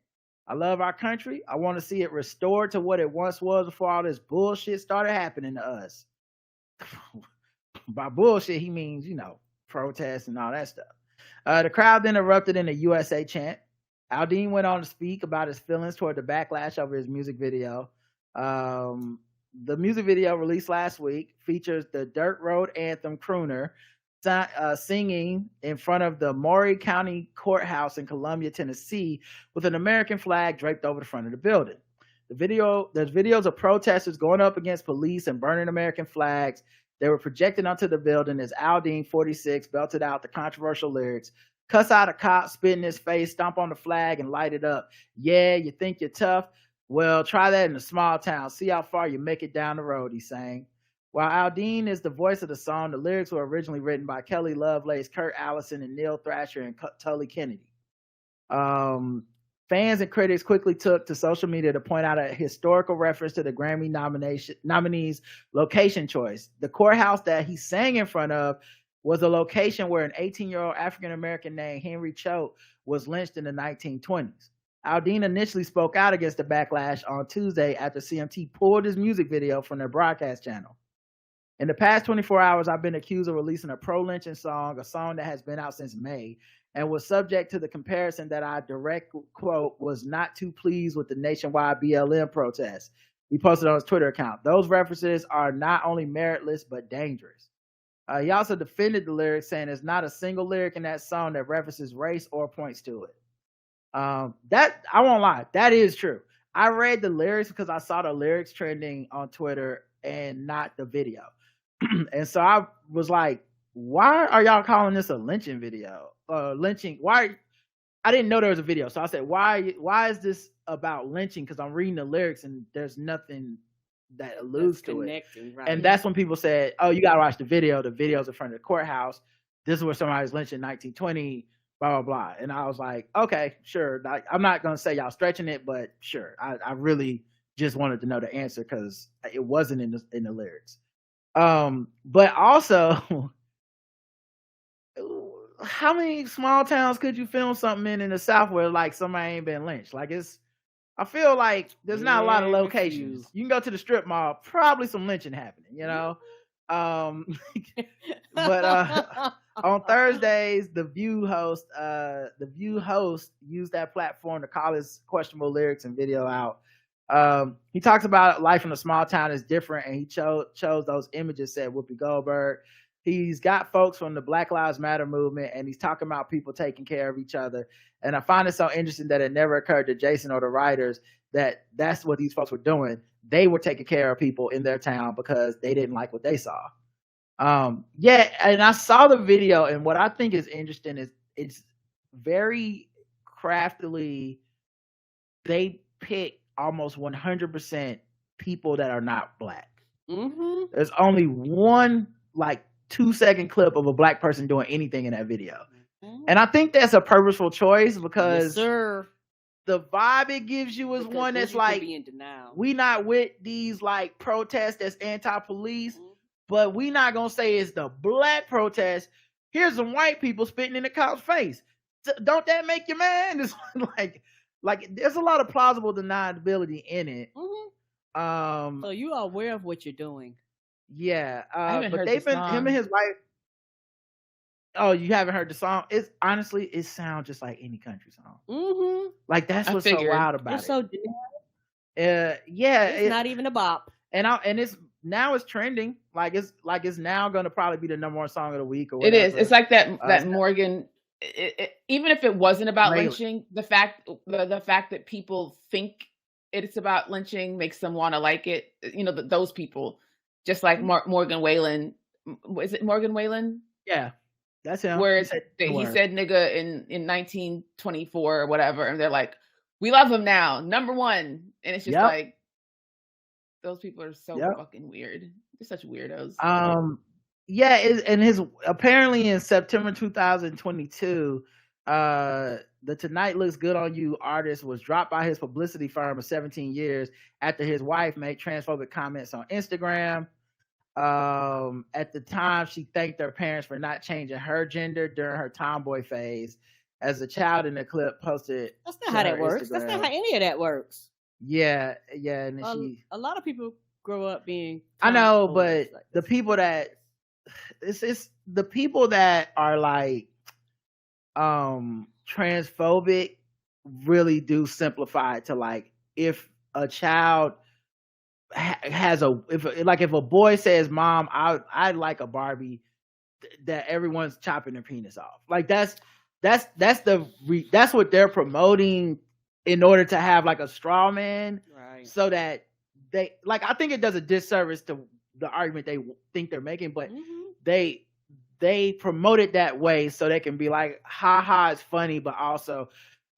I love our country. I want to see it restored to what it once was before all this bullshit started happening to us. By bullshit, he means, protests and all that stuff. The crowd then erupted in a USA chant. Aldean went on to speak about his feelings toward the backlash over his music video. The music video released last week features the Dirt Road Anthem crooner singing in front of the Maury County Courthouse in Columbia, Tennessee, with an American flag draped over the front of the building. There's videos of protesters going up against police and burning American flags. They were projected onto the building as Aldean, 46, belted out the controversial lyrics, cuss out a cop, spit in his face, stomp on the flag, and light it up. Yeah, you think you're tough? Well, try that in a small town. See how far you make it down the road, he sang. While Aldean is the voice of the song, the lyrics were originally written by Kelly Lovelace, Kurt Allison, and Neil Thrasher and Tully Kennedy. Fans and critics quickly took to social media to point out a historical reference to the Grammy nominees' location choice. The courthouse that he sang in front of was a location where an 18-year-old African-American named Henry Choate was lynched in the 1920s. Aldean initially spoke out against the backlash on Tuesday after CMT pulled his music video from their broadcast channel. In the past 24 hours, I've been accused of releasing a pro-lynching song, a song that has been out since May, and was subject to the comparison that I direct quote, was not too pleased with the nationwide BLM protests. He posted on his Twitter account. Those references are not only meritless, but dangerous. He also defended the lyrics, saying there's not a single lyric in that song that references race or points to it. That, I won't lie, that is true. I read the lyrics because I saw the lyrics trending on Twitter and not the video. And so I was like, why are y'all calling this a lynching video? Lynching, why? I didn't know there was a video. So I said, why is this about lynching? Because I'm reading the lyrics and there's nothing that alludes to it. Right. And that's when people said, oh, you got to watch the video. The video's in front of the courthouse. This is where somebody's lynched in 1920, blah, blah, blah. And I was like, okay, sure. I'm not going to say y'all stretching it, but sure. I really just wanted to know the answer because it wasn't in the lyrics. But also, how many small towns could you film something in the South where like somebody ain't been lynched? Like I feel like there's not a lot of locations. You can go to the strip mall, probably some lynching happening, But on Thursdays, the View host used that platform to call his questionable lyrics and video out. He talks about life in a small town is different, and he chose those images, said Whoopi Goldberg. He's got folks from the Black Lives Matter movement, and he's talking about people taking care of each other. And I find it so interesting that it never occurred to Jason or the writers that that's what these folks were doing. They were taking care of people in their town because they didn't like what they saw. Yeah, and I saw the video, and what I think is interesting is it's very craftily, they pick almost 100% people that are not black. Mm-hmm. There's only one 2-second clip of a black person doing anything in that video. Mm-hmm. And I think that's a purposeful choice because the vibe it gives you is one that's like, we not with these protests that's anti-police, mm-hmm. but we not gonna say it's the black protest. Here's some white people spitting in the cop's face. Don't that make you mad? It's like there's a lot of plausible deniability in it. Mm-hmm. So you are aware of what you're doing. Yeah, but they've been him and his wife. Oh, you haven't heard the song? It sounds just like any country song. Mm-hmm. That's what's so wild about it. So yeah, it's not even a bop. And it's trending. It's now going to probably be the #1 song of the week or whatever. It is. It's like that Morgan. Even if it wasn't about lynching, the fact that people think it's about lynching makes them want to like it. You know, those people, just like Morgan Whalen. Is it Morgan Whalen? Yeah, that's him. Where he said nigga in 1924 or whatever, and they're like, we love him now, number one, and it's just like, those people are so fucking weird. They're such weirdos. Yeah, and apparently in September 2022, the Tonight Looks Good on You artist was dropped by his publicity firm of 17 years after his wife made transphobic comments on Instagram. At the time, she thanked her parents for not changing her gender during her tomboy phase. As a child in the clip posted, that's not how that works. Instagram. That's not how any of that works. Yeah, and a lot of people grow up being. I know, but like the people that it's the people that are like transphobic really do simplify it to like, if a child has if a boy says, "Mom, I'd like a Barbie," that everyone's chopping their penis off. Like that's what they're promoting in order to have like a straw man, right? So that they like, I think it does a disservice to the argument they think they're making, but they promote it that way so they can be like, ha ha, it's funny, but also,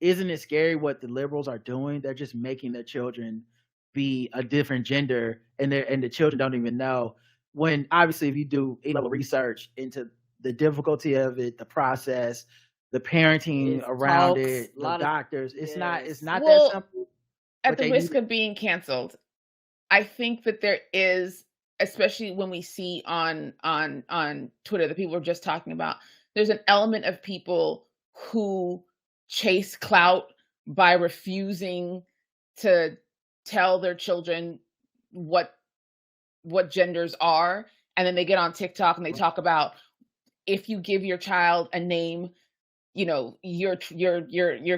isn't it scary what the liberals are doing? They're just making their children be a different gender, and the children don't even know. When obviously, if you do A-level research into the difficulty of it, the process, the parenting around it, the doctors, it's not that simple. At the risk of being canceled, I think that there is, especially when we see on Twitter, the people we're just talking about, there's an element of people who chase clout by refusing to tell their children what genders are, and then they get on TikTok and they talk about, if you give your child a name, you know, you're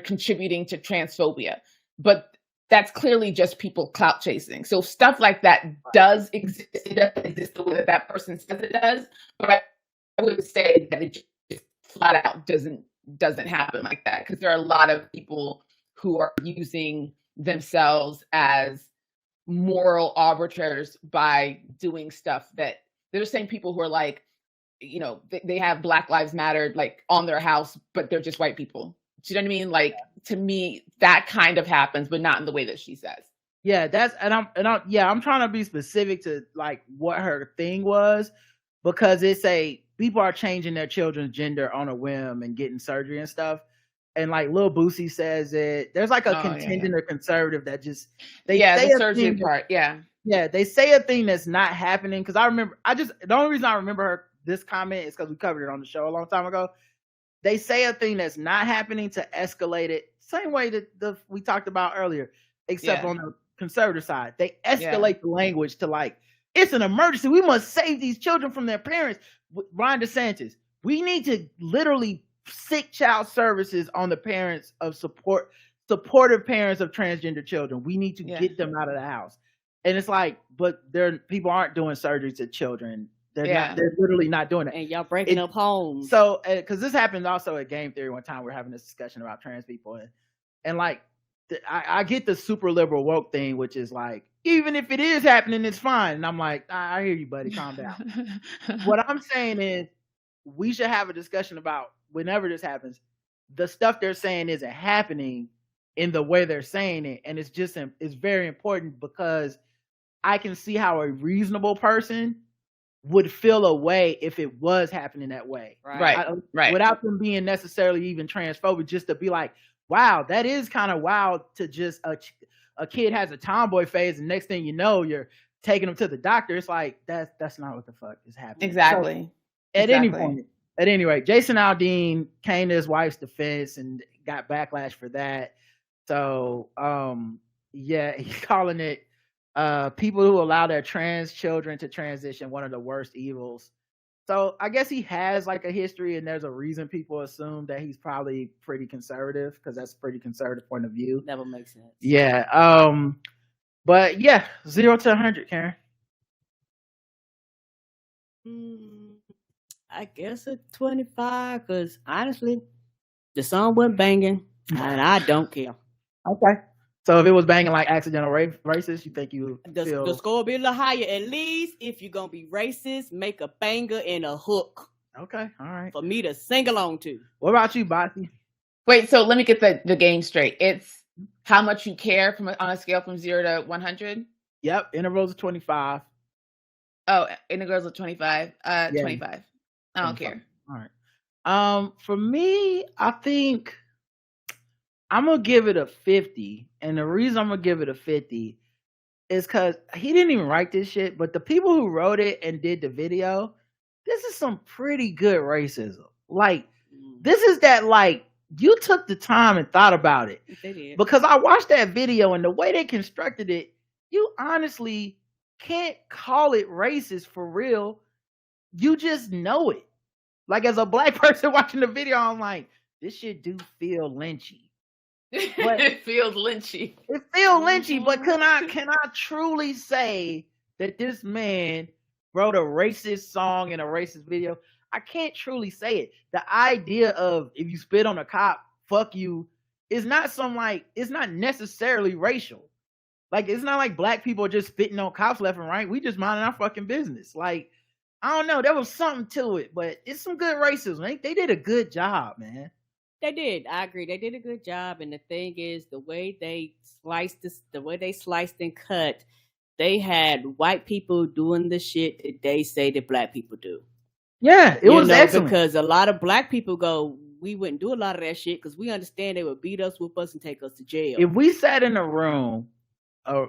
contributing to transphobia. But that's clearly just people clout chasing. So stuff like that does exist. It doesn't exist the way that person says it does. But I would say that it just flat out doesn't happen like that, because there are a lot of people who are using themselves as moral arbiters by doing stuff that they're the same people who are like, you know, they have Black Lives Matter like on their house, but they're just white people. Do you know what I mean? Like, to me, that kind of happens, but not in the way that she says. Yeah, I'm trying to be specific to like what her thing was, because people are changing their children's gender on a whim and getting surgery and stuff. And like Lil Boosie says it. There's like a contingent or conservative that just the surgery part. Yeah, they say a thing that's not happening. Because the only reason I remember this comment is because we covered it on the show a long time ago. They say a thing that's not happening to escalate it, same way that we talked about earlier, except on the conservative side. They escalate the language to like, it's an emergency. We must save these children from their parents. Ron DeSantis, we need to literally sick child services on the parents of supportive parents of transgender children. We need to get them out of the house. And it's like, but people aren't doing surgery to children. They're literally not doing it. And y'all breaking up homes. So, because this happened also at Game Theory one time, we were having this discussion about trans people. And like, I get the super liberal woke thing, which is like, even if it is happening, it's fine. And I'm like, I hear you, buddy. Calm down. What I'm saying is, we should have a discussion about whenever this happens, the stuff they're saying isn't happening in the way they're saying it. And it's very important, because I can see how a reasonable person would feel a way if it was happening that way. Right. Without them being necessarily even transphobic, just to be like, wow, that is kind of wild to just a kid has a tomboy phase, and next thing you know, you're taking them to the doctor. It's like, that's not what the fuck is happening. Exactly. So, at any rate, Jason Aldean came to his wife's defense and got backlash for that. So, he's calling it people who allow their trans children to transition one of the worst evils. So I guess he has like a history, and there's a reason people assume that he's probably pretty conservative, because that's a pretty conservative point of view. Never makes sense. Yeah. But yeah, 0 to 100, Karen. I guess a 25, because honestly, the song went banging, and I don't care. Okay. So if it was banging like accidental racist, you think you The score will be a little higher. At least if you're gonna be racist, make a banger and a hook. Okay, all right. For me to sing along to. What about you, Bossy? Wait, so let me get the game straight. It's how much you care on a scale from 0 to 100. Yep, intervals of 25. Oh, intervals of 25. Yeah. 25. I don't 25. care. All right. For me, I think I'm gonna give it a 50, and the reason I'm gonna give it a 50 is because he didn't even write this shit, but the people who wrote it and did the video, this is some pretty good racism. Like, this is that, like, you took the time and thought about it. They did. Because I watched that video and the way they constructed it, you honestly can't call it racist for real. You just know it. Like, as a black person watching the video, I'm like, this shit do feel lynchy. But it feels lynchy. It feels lynchy, but can I truly say that this man wrote a racist song and a racist video? I can't truly say it. The idea of if you spit on a cop, fuck you, is not it's not necessarily racial. Like, it's not like black people are just spitting on cops left and right. We just minding our fucking business. Like, I don't know. There was something to it, but it's some good racism. They did a good job, man. They did. I agree. They did a good job. And the thing is, the way they sliced and cut, they had white people doing the shit that they say that black people do. Yeah, it was excellent. Because a lot of black people go, we wouldn't do a lot of that shit because we understand they would beat us, whoop us, and take us to jail. If we sat in a room,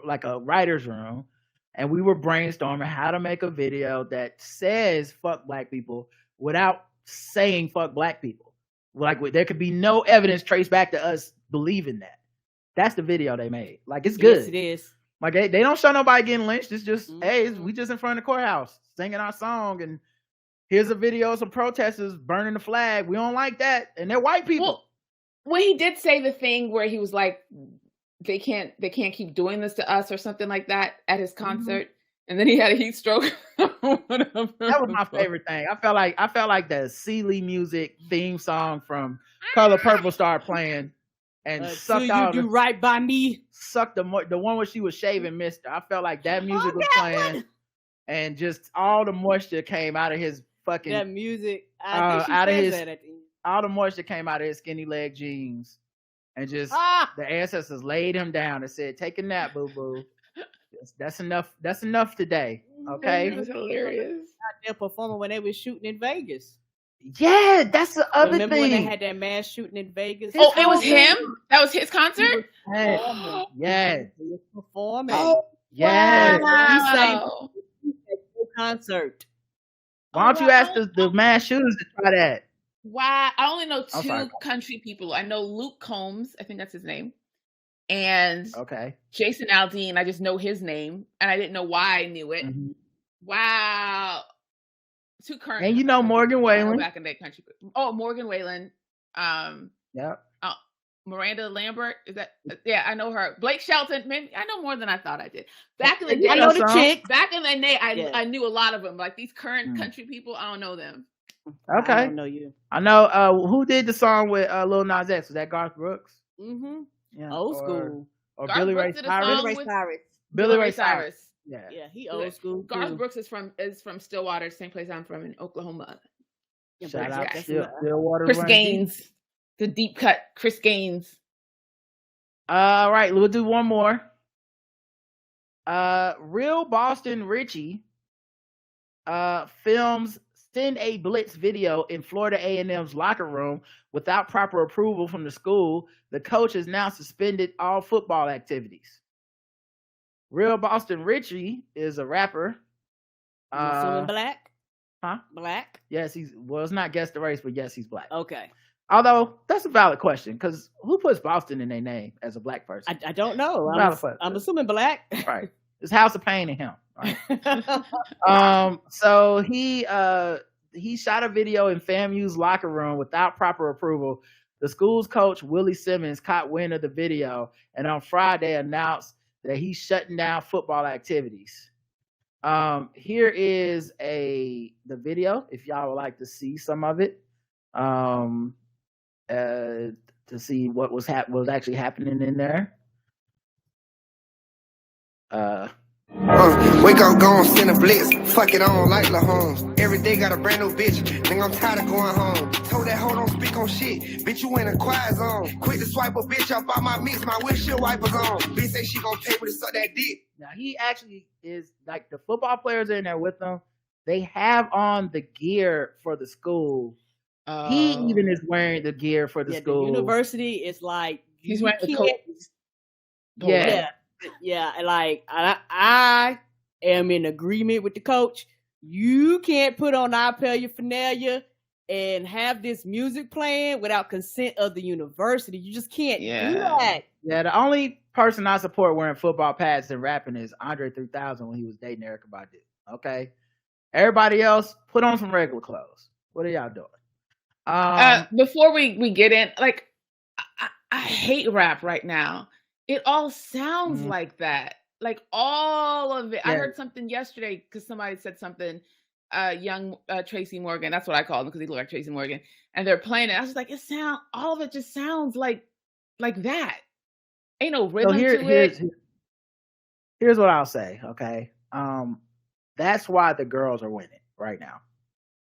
like a writer's room, and we were brainstorming how to make a video that says fuck black people without saying fuck black people, like there could be no evidence traced back to us believing that. That's the video they made. Like, it's good. Yes, it is. Like, they don't show nobody getting lynched. It's just, hey, we just in front of the courthouse singing our song, and here's a video of some protesters burning the flag. We don't like that, and they're white people. Well, when he did say the thing where he was like, they can't keep doing this to us or something like that at his concert, and then he had a heat stroke. That was my favorite thing. I felt like the Sealy music theme song from Color Purple started playing and sucked out. You do right by me. Sucked the one where she was shaving Mister. I felt like that music was playing, and just all the moisture came out of his fucking that music. All the moisture came out of his skinny leg jeans, and just the ancestors laid him down and said, "Take a nap, boo boo. That's enough. That's enough today." Okay. It was hilarious. They're performing when they were shooting in Vegas. Yeah, that's the other Remember thing. when they had that mass shooting in Vegas? Oh, it was him? That was his concert? Yes. He was performing. Oh, Yes. wow. He sang concert. Why don't you ask the mass shooters to try that? Wow. I only know I'm sorry. two country people. I know Luke Combs, I think that's his name, and Okay. Jason Aldean. I just know his name, and I didn't know why I knew it. Mhm. Wow. Two current. And you know Morgan Whalen. Back in that country. Oh, Morgan Whalen. Yep. Miranda Lambert. Is that? Yeah, I know her. Blake Shelton. Maybe I know more than I thought I did. Back in the day, I know the chick. Back in the day, Yeah. I knew a lot of them. Like these current country people, I don't know them. Okay. I don't know you. I know who did the song with Lil Nas X? Was that Garth Brooks? Mm-hmm. Yeah. Old school. Or Garth Billy Ray Brooks did a song Cyrus? with- Billy Ray Cyrus. Yeah. Yeah, he old school. Garth too. Brooks is from Stillwater, same place I'm from in Oklahoma. Yeah, Shout but out that's to not- Stillwater. Chris Run Gaines, the deep cut. Chris Gaines. All right, we'll do one more. Real Boston Richie films Send a Blitz video in Florida A&M's locker room without proper approval from the school. The coach has now suspended all football activities. Real Boston Richie is a rapper. I'm assuming black? Huh? Black? Yes, it's not guess the race, but yes, he's black. Okay. Although that's a valid question, because who puts Boston in their name as a black person? I don't know. I'm assuming black. Right. It's House of Pain in him. Right? So he shot a video in FAMU's locker room without proper approval. The school's coach, Willie Simmons, caught wind of the video and on Friday announced that he's shutting down football activities. Here is the video if y'all would like to see some of it. To see what was actually happening in there. Wake up, go on, send a blitz. Fuck it, I don't like La Holmes. Every day got a brand new bitch. Nigga, I'm tired of going home. Told that hoe don't speak on shit. Bitch, you in a quiet zone. Quit to swipe a bitch up out my mix. My windshield wipers on. Bitch say she gon' pay me to suck that dick. Now he actually is like the football players are in there with him. They have on the gear for the school. He even is wearing the gear for the school. The university is like he's wearing the coat. Yeah. Like I am in agreement with the coach. You can't put on our paraphernalia and have this music playing without consent of the university. You just can't do that. Yeah, the only person I support wearing football pads and rapping is Andre 3000 when he was dating Erykah Badu. Okay, everybody else put on some regular clothes. What are y'all doing? Before we get in, like I hate rap right now. It all sounds like that. Like all of it. Yeah. I heard something yesterday because somebody said something. Young Tracy Morgan. That's what I call him because he looked like Tracy Morgan. And they're playing it. I was just like, all of it just sounds like that. Ain't no rhythm to it. Here's what I'll say. Okay, that's why the girls are winning right now.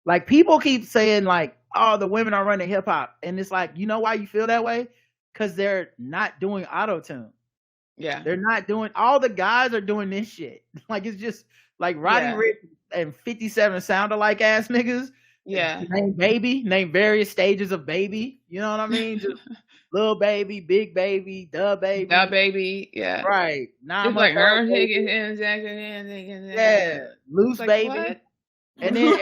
Like people keep saying like, oh, the women are running hip hop, and it's like, you know why you feel that way? Because they're not doing auto-tune. Yeah. They're not doing, all the guys are doing this shit. Like it's just like Roddy Ricch and 57 sound alike ass niggas. Yeah. Name various stages of baby. You know what I mean? Just little baby, big baby, the baby. Yeah. Right. It's like her taking loose like, baby. What? And then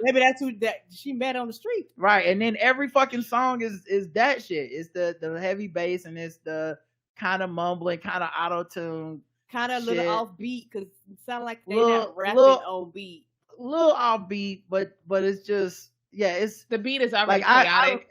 maybe that's who that she met on the street. Right. And then every fucking song is that shit. It's the heavy bass and it's the kind of mumbling, kind of auto-tune. Kind of a little offbeat because it sounds like they're not rapping on beat. A little offbeat, but it's just it's the beat is already like, chaotic.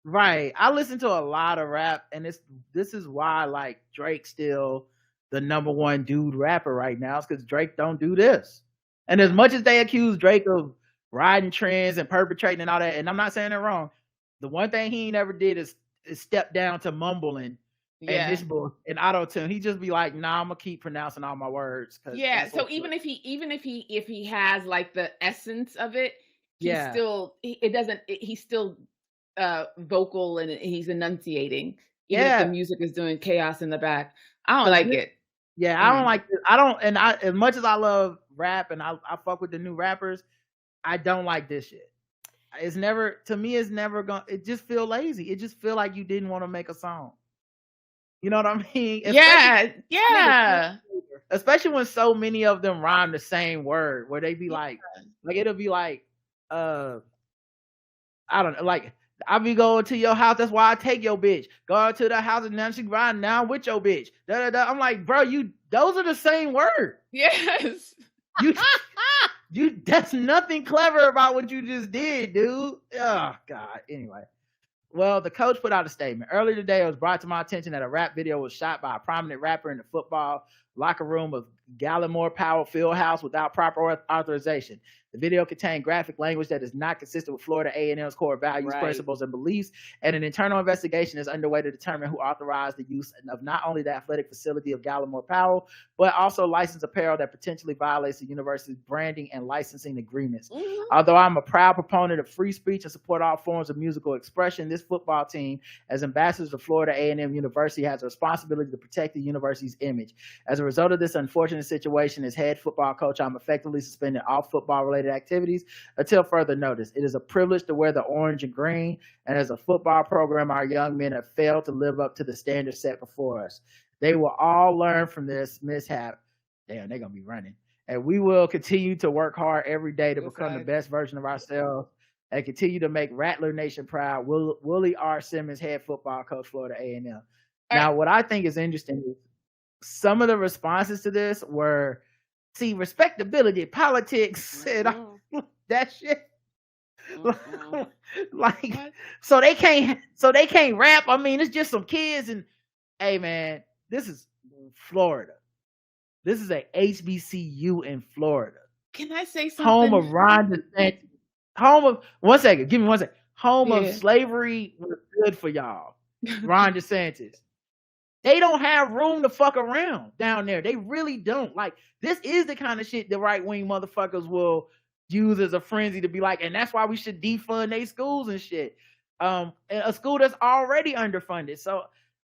Right. I listen to a lot of rap, and this is why like Drake's still the number one dude rapper right now, is because Drake don't do this. And as much as they accuse Drake of riding trends and perpetrating and all that, and I'm not saying they're wrong, the one thing he never did is step down to mumbling. And this book and auto tune, he just be like, "Nah, I'm gonna keep pronouncing all my words." Yeah. So even if he has like the essence of it, he's still vocal and he's enunciating. Even if the music is doing chaos in the back, I don't like it. Yeah, I don't like this. I don't, and I as much as I love rap and I fuck with the new rappers, I don't like this shit. It's never gonna. It just feel lazy. It just feel like you didn't want to make a song. You know what I mean? Especially when so many of them rhyme the same word, where they be like it'll be like, I don't know, like I be going to your house, that's why I take your bitch. Go out to the house and now she riding now with your bitch. I'm like, bro, those are the same word. Yes. You that's nothing clever about what you just did, dude. Oh God. Anyway. Well, the coach put out a statement. Earlier today, it was brought to my attention that a rap video was shot by a prominent rapper in the football locker room of Gallimore Powell Fieldhouse without proper authorization. The video contained graphic language that is not consistent with Florida A&M's core values, principles, and beliefs, and an internal investigation is underway to determine who authorized the use of not only the athletic facility of Gallimore Powell, but also licensed apparel that potentially violates the university's branding and licensing agreements. Mm-hmm. Although I'm a proud proponent of free speech and support all forms of musical expression, this football team, as ambassadors of Florida A&M University, has a responsibility to protect the university's image. As a result of this unfortunate situation, as head football coach, I'm effectively suspending all football-related activities until further notice. It is a privilege to wear the orange and green, and as a football program, our young men have failed to live up to the standards set before us. They will all learn from this mishap. Damn, they're going to be running. And we will continue to work hard every day to become the best version of ourselves and continue to make Rattler Nation proud. Willie R. Simmons, head football coach, Florida A&M. Now, what I think is interesting is some of the responses to this were, see, respectability, politics, and that shit. Like, so they can't rap. I mean, it's just some kids, and hey, man, this is Florida. This is a HBCU in Florida. Can I say something? Home of Ron DeSantis. One second. Give me 1 second. Home of slavery was good for y'all. Ron DeSantis. They don't have room to fuck around down there. They really don't. Like, this is the kind of shit the right wing motherfuckers will use as a frenzy to be like, and that's why we should defund their schools and shit. And a school that's already underfunded. So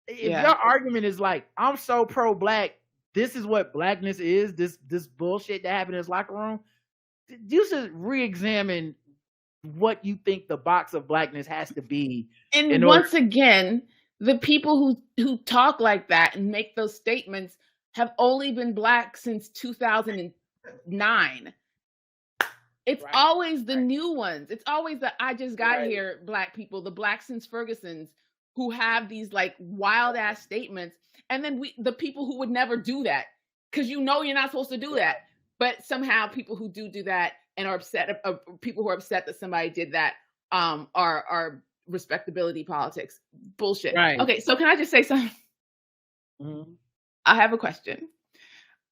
if your argument is like, I'm so pro-black, this is what blackness is, this bullshit that happened in this locker room, you should re-examine what you think the box of blackness has to be. And once again, the people who talk like that and make those statements have only been black since 2009. It's always the new ones. It's always the I just got here black people, the Black since Fergusons, who have these like wild ass statements. And then the people who would never do that, because you're not supposed to do that. But somehow people who do that and are upset, people who are upset that somebody did that are respectability politics. Bullshit. Right. Okay, so can I just say something? Mm-hmm. I have a question.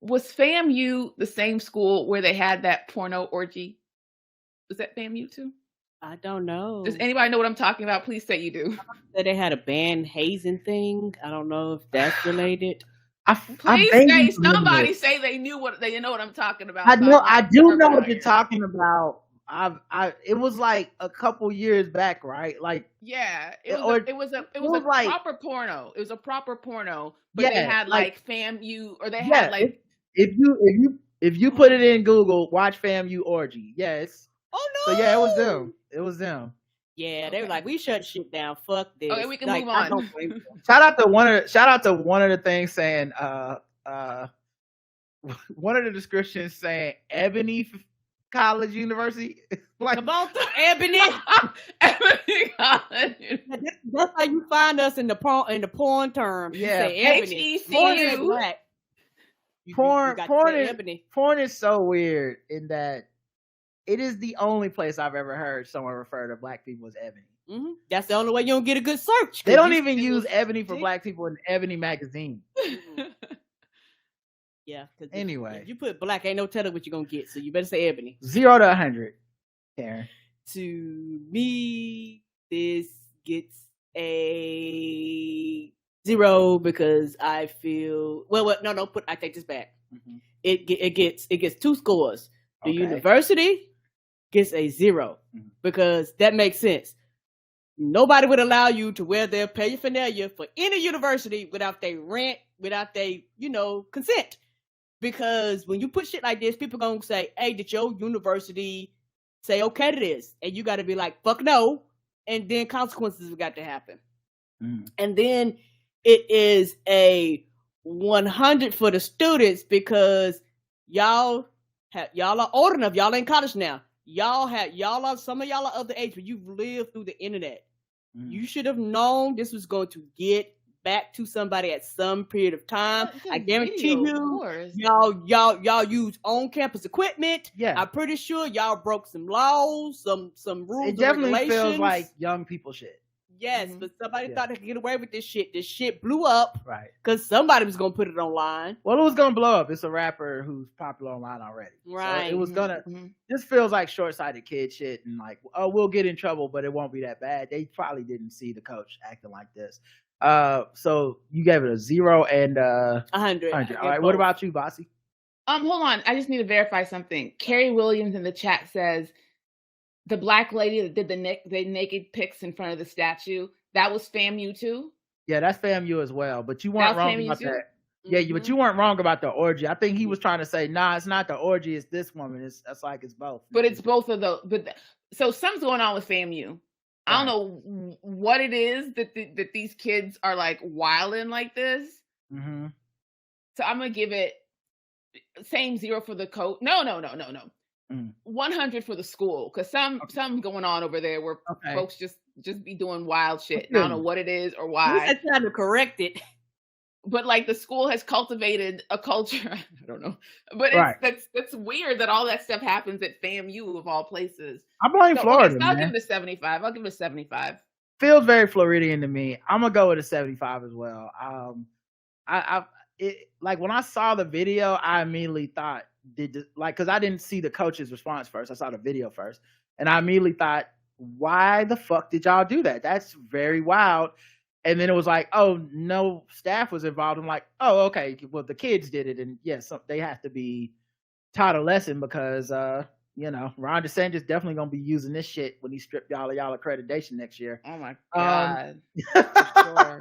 Was FAMU the same school where they had that porno orgy? Was that FAMU too? I don't know. Does anybody know what I'm talking about? Please say you do. They had a band hazing thing. I don't know if that's related. Please say somebody say they know what I'm talking about. I do know what you're talking about. It was like a couple years back, right? Like, yeah, it was a proper porno. It was a proper porno, but they had like FAMU, or they had like if you put it in Google, watch FAMU orgy. Yes. Oh no. So yeah, it was them. It was them. Yeah, they were like, we shut shit down. Fuck this. Okay, we can move on. Shout out to one of the things saying one of the descriptions saying Ebony College University. Like, come on, Ebony. Ebony College. That's how you find us in the porn term. Yeah, HECU. Porn is so weird in that it is the only place I've ever heard someone refer to black people as Ebony. Mm-hmm. That's the only way you don't get a good search. They don't even use Ebony for black people in Ebony magazine. Yeah. Anyway, if you put black, ain't no telling what you're gonna get. So you better say Ebony. 0 to 100, Karen. To me, this gets a 0 because I feel no. I take this back. Mm-hmm. It gets 2 scores. The university gets a 0 because that makes sense. Nobody would allow you to wear their paraphernalia for any university without their consent. Because when you put shit like this, people gonna say, hey, did your university say okay to this? And you gotta be like, fuck no. And then consequences have got to happen. And then it is a 100 for the students because y'all are old enough. Y'all in college now. Some of y'all are of the age where you've lived through the internet. You should have known this was going to get back to somebody at some period of time. I guarantee y'all use on-campus equipment. Yeah, I'm pretty sure y'all broke some laws, some rules. It definitely feels like young people shit. Yes, but somebody thought they could get away with this shit. This shit blew up, right? Because somebody was gonna put it online. Well, it was gonna blow up. It's a rapper who's popular online already, right? So it was gonna. This feels like short-sighted kid shit, and like, oh, we'll get in trouble, but it won't be that bad. They probably didn't see the coach acting like this. So you gave it a 0 and 100. All right, what about you, Bossy? Hold on. I just need to verify something. Carrie Williams in the chat says the black lady that did the naked pics in front of the statue, that was FAMU too? Yeah, that's FAMU as well. But you weren't wrong about that. Yeah, but you weren't wrong about the orgy. I think he was trying to say, nah, it's not the orgy, it's this woman. It's both. But it's both of those. So something's going on with FAMU. I don't know what it is that these kids are like wilding like this. Mm-hmm. So I'm gonna give it same 0 for the coach. No. 100 for the school, because something going on over there where folks just be doing wild shit. I don't know what it is or why. I'm trying to correct it. But like the school has cultivated a culture. I don't know, but that's weird that all that stuff happens at FAMU of all places. I blame Florida. Okay, so I'll give it a 75. I'll give it a 75. Feels very Floridian to me. I'm gonna go with a 75 as well. Like when I saw the video, I immediately thought, because I didn't see the coach's response first. I saw the video first, and I immediately thought, why the fuck did y'all do that? That's very wild. And then it was like, oh, no staff was involved. I'm like, oh, okay. Well, the kids did it, and yes, they have to be taught a lesson because Ron DeSantis definitely gonna be using this shit when he stripped y'all accreditation next year. Oh my god. Sure.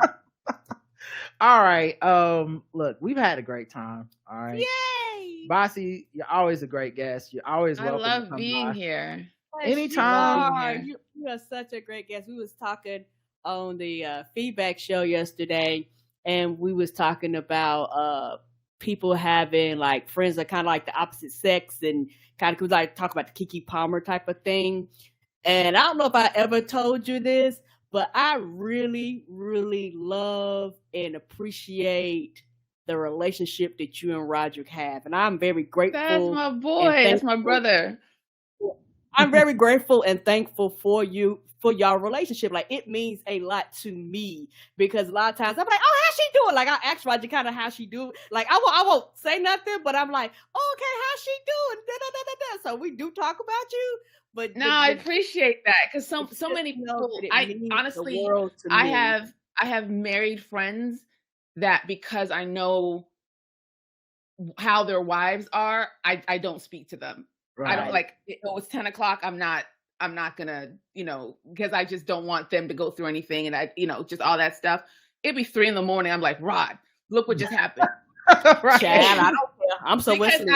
All right. Look, we've had a great time. All right. Yay! Bossy, you're always a great guest. You're always welcome. I to love come being by. here. Anytime. You are such a great guest. We was talking on the feedback show yesterday, and we was talking about people having like friends that kind of like the opposite sex, and kind of like talk about the Kiki Palmer type of thing. And I don't know if I ever told you this, but I really, really love and appreciate the relationship that you and Roderick have, and I'm very grateful. That's my boy. That's my brother. I'm very grateful and thankful for you, for y'all relationship. Like, it means a lot to me, because a lot of times I'm like, oh, how's she doing? Like, I ask Roger kind of how she do. Like, I won't say nothing, but I'm like, oh, okay, how's she doing? Da, da, da, da, da. So we do talk about you. But I appreciate that, because so many people. I honestly, I have married friends that, because I know how their wives are, I don't speak to them. Right. I don't like. It's 10 o'clock. I'm not gonna, because I just don't want them to go through anything, and just all that stuff. It'd be 3 a.m. I'm like, Rod, look what just happened. Right. Chad, I don't care. I'm so because listening.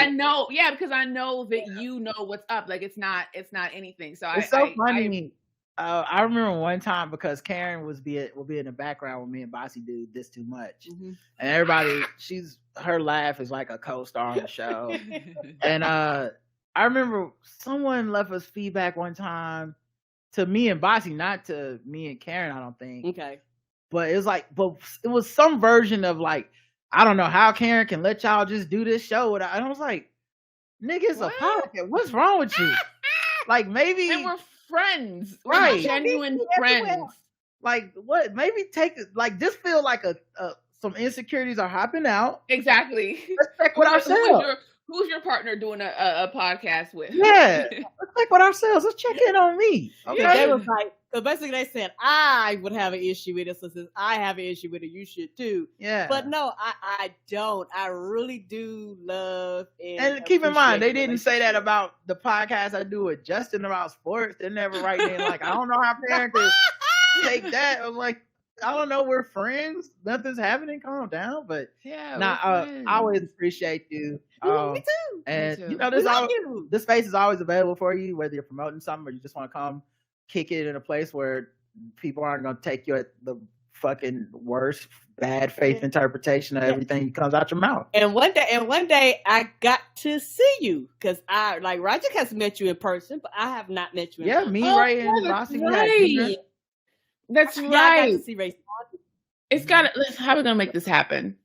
because I know that you know what's up. Like, it's not anything. So it's so funny. I remember one time, because Karen will be in the background when me and Bossy do This Too Much, and everybody, her laugh is like a co-star on the show. And I remember someone left us feedback one time to me and Bossy, not to me and Karen, I don't think. Okay. But it was like, it was some version of like, I don't know how Karen can let y'all just do this show without. And I was like, nigga, it's a podcast. What's wrong with you? Like, maybe. And we're friends. Right. We're genuine friends. Like, what? Maybe just feel like some insecurities are hopping out. Exactly. Let's check with ourselves. Who's your partner doing a podcast with? Yeah. Let's check with ourselves. Let's check in on me. Okay. Yeah, they was like, so basically they said I would have an issue with it. So since I have an issue with it, you should too. Yeah. But no, I don't. I really do love and keep in mind, they didn't say that about the podcast I do with Justin about sports. They're never writing in like, I don't know how Karen could take that. I was like, I don't know, we're friends. Nothing's happening. Calm down. But yeah, I always appreciate you. Me too. And me too. This space is always available for you, whether you're promoting something or you just want to come kick it in a place where people aren't going to take you at the fucking worst bad faith interpretation of everything that comes out your mouth. And one day I got to see you, because Roger has met you in person, but I have not met you in person. Me, Ray, and Rossi. Right. That's right. I got to see Ray. It's got to. How are we gonna make this happen?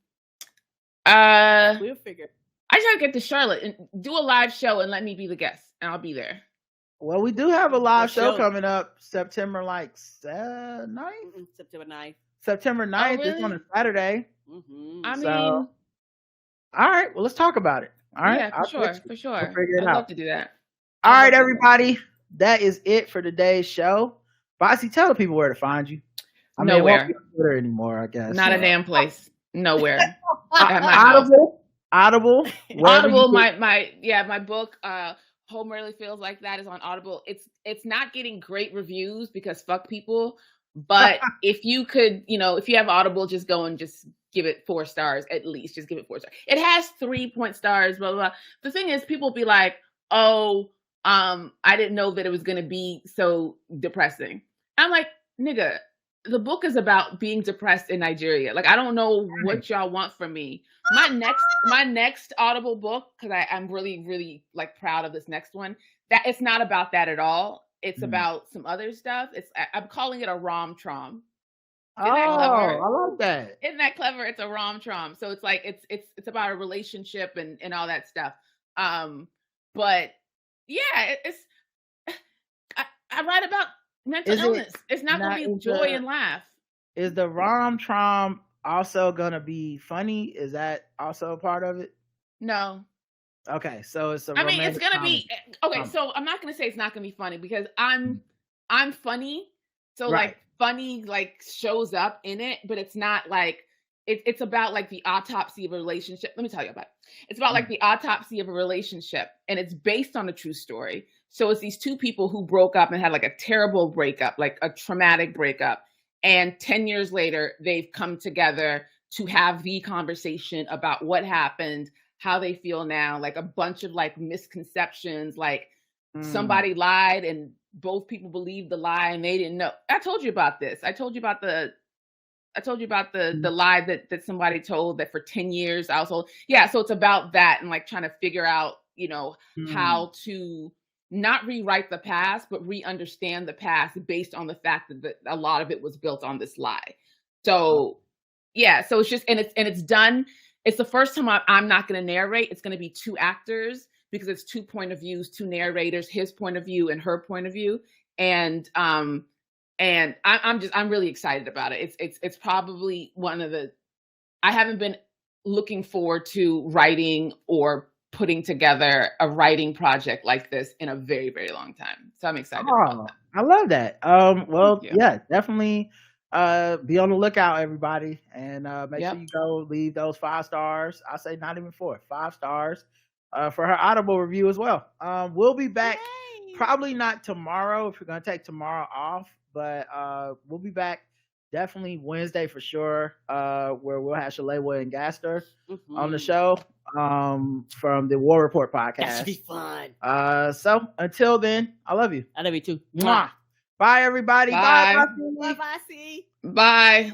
We'll figure. I just gotta get to Charlotte and do a live show and let me be the guest, and I'll be there. Well, we do have a live show coming up September 9th. September 9th. September 9th. Oh, really? It's on a Saturday. I mean, all right. Well, let's talk about it. All right. Yeah, for sure. We'll figure it out. I'd love to do that. All right, everybody. That is it for today's show. Bossy, tell the people where to find you. Nowhere. It won't be on Twitter anymore, I guess. Not a damn place. Nowhere. Audible. Audible. My book, Home Rarely Feels Like That, is on Audible. It's not getting great reviews because fuck people. But if you could, if you have Audible, just go and just give it 4 stars at least. Just give it 4 stars. It has 3-point stars, blah, blah, blah. The thing is, people be like, oh, I didn't know that it was going to be so depressing. I'm like, nigga, the book is about being depressed in Nigeria. Like, I don't know what y'all want from me. My next Audible book, because I'm really, really like proud of this next one, that it's not about that at all. It's about some other stuff. I'm calling it a rom-trom. That clever? I love that. Isn't that clever? It's a rom-trom. So it's like it's about a relationship and all that stuff. But yeah, I write about mental illness. It's not going to be joy and laugh. Is the rom-trom also going to be funny? Is that also a part of it? No. Okay, so it's it's going to be okay. So I'm not going to say it's not going to be funny because I'm funny. So like funny like shows up in it, but it's not like it's about like the autopsy of a relationship. Let me tell you about it. It's about like the autopsy of a relationship, and it's based on a true story. So it's these two people who broke up and had like a terrible breakup, like a traumatic breakup. And 10 years later, they've come together to have the conversation about what happened, how they feel now, like a bunch of like misconceptions, like somebody lied and both people believed the lie and they didn't know. I told you about this. I told you about the lie that somebody told that for 10 years I was told. Yeah, so it's about that and like trying to figure out, you know, how to not rewrite the past, but re-understand the past based on the fact that a lot of it was built on this lie. So yeah, so it's just and it's done. It's the first time I'm not going to narrate. It's going to be two actors because it's two point of views, two narrators, his point of view and her point of view. And I'm really excited about it. It's probably one of the, I haven't been looking forward to writing or putting together a writing project like this in a very, very long time. So I'm excited about that. I love that. Well, yeah, definitely be on the lookout, everybody, and make sure you go leave those 5 stars. I say not even 4, 5 stars for her Audible review as well. We'll be back probably not tomorrow if you're gonna take tomorrow off, but we'll be back definitely Wednesday for sure, where we'll have Shalewa and Gaster on the show from the War Report podcast. That should be fun. So until then, I love you. I love you too. Mwah. Bye everybody. Bye. Bye. Bye. Bye.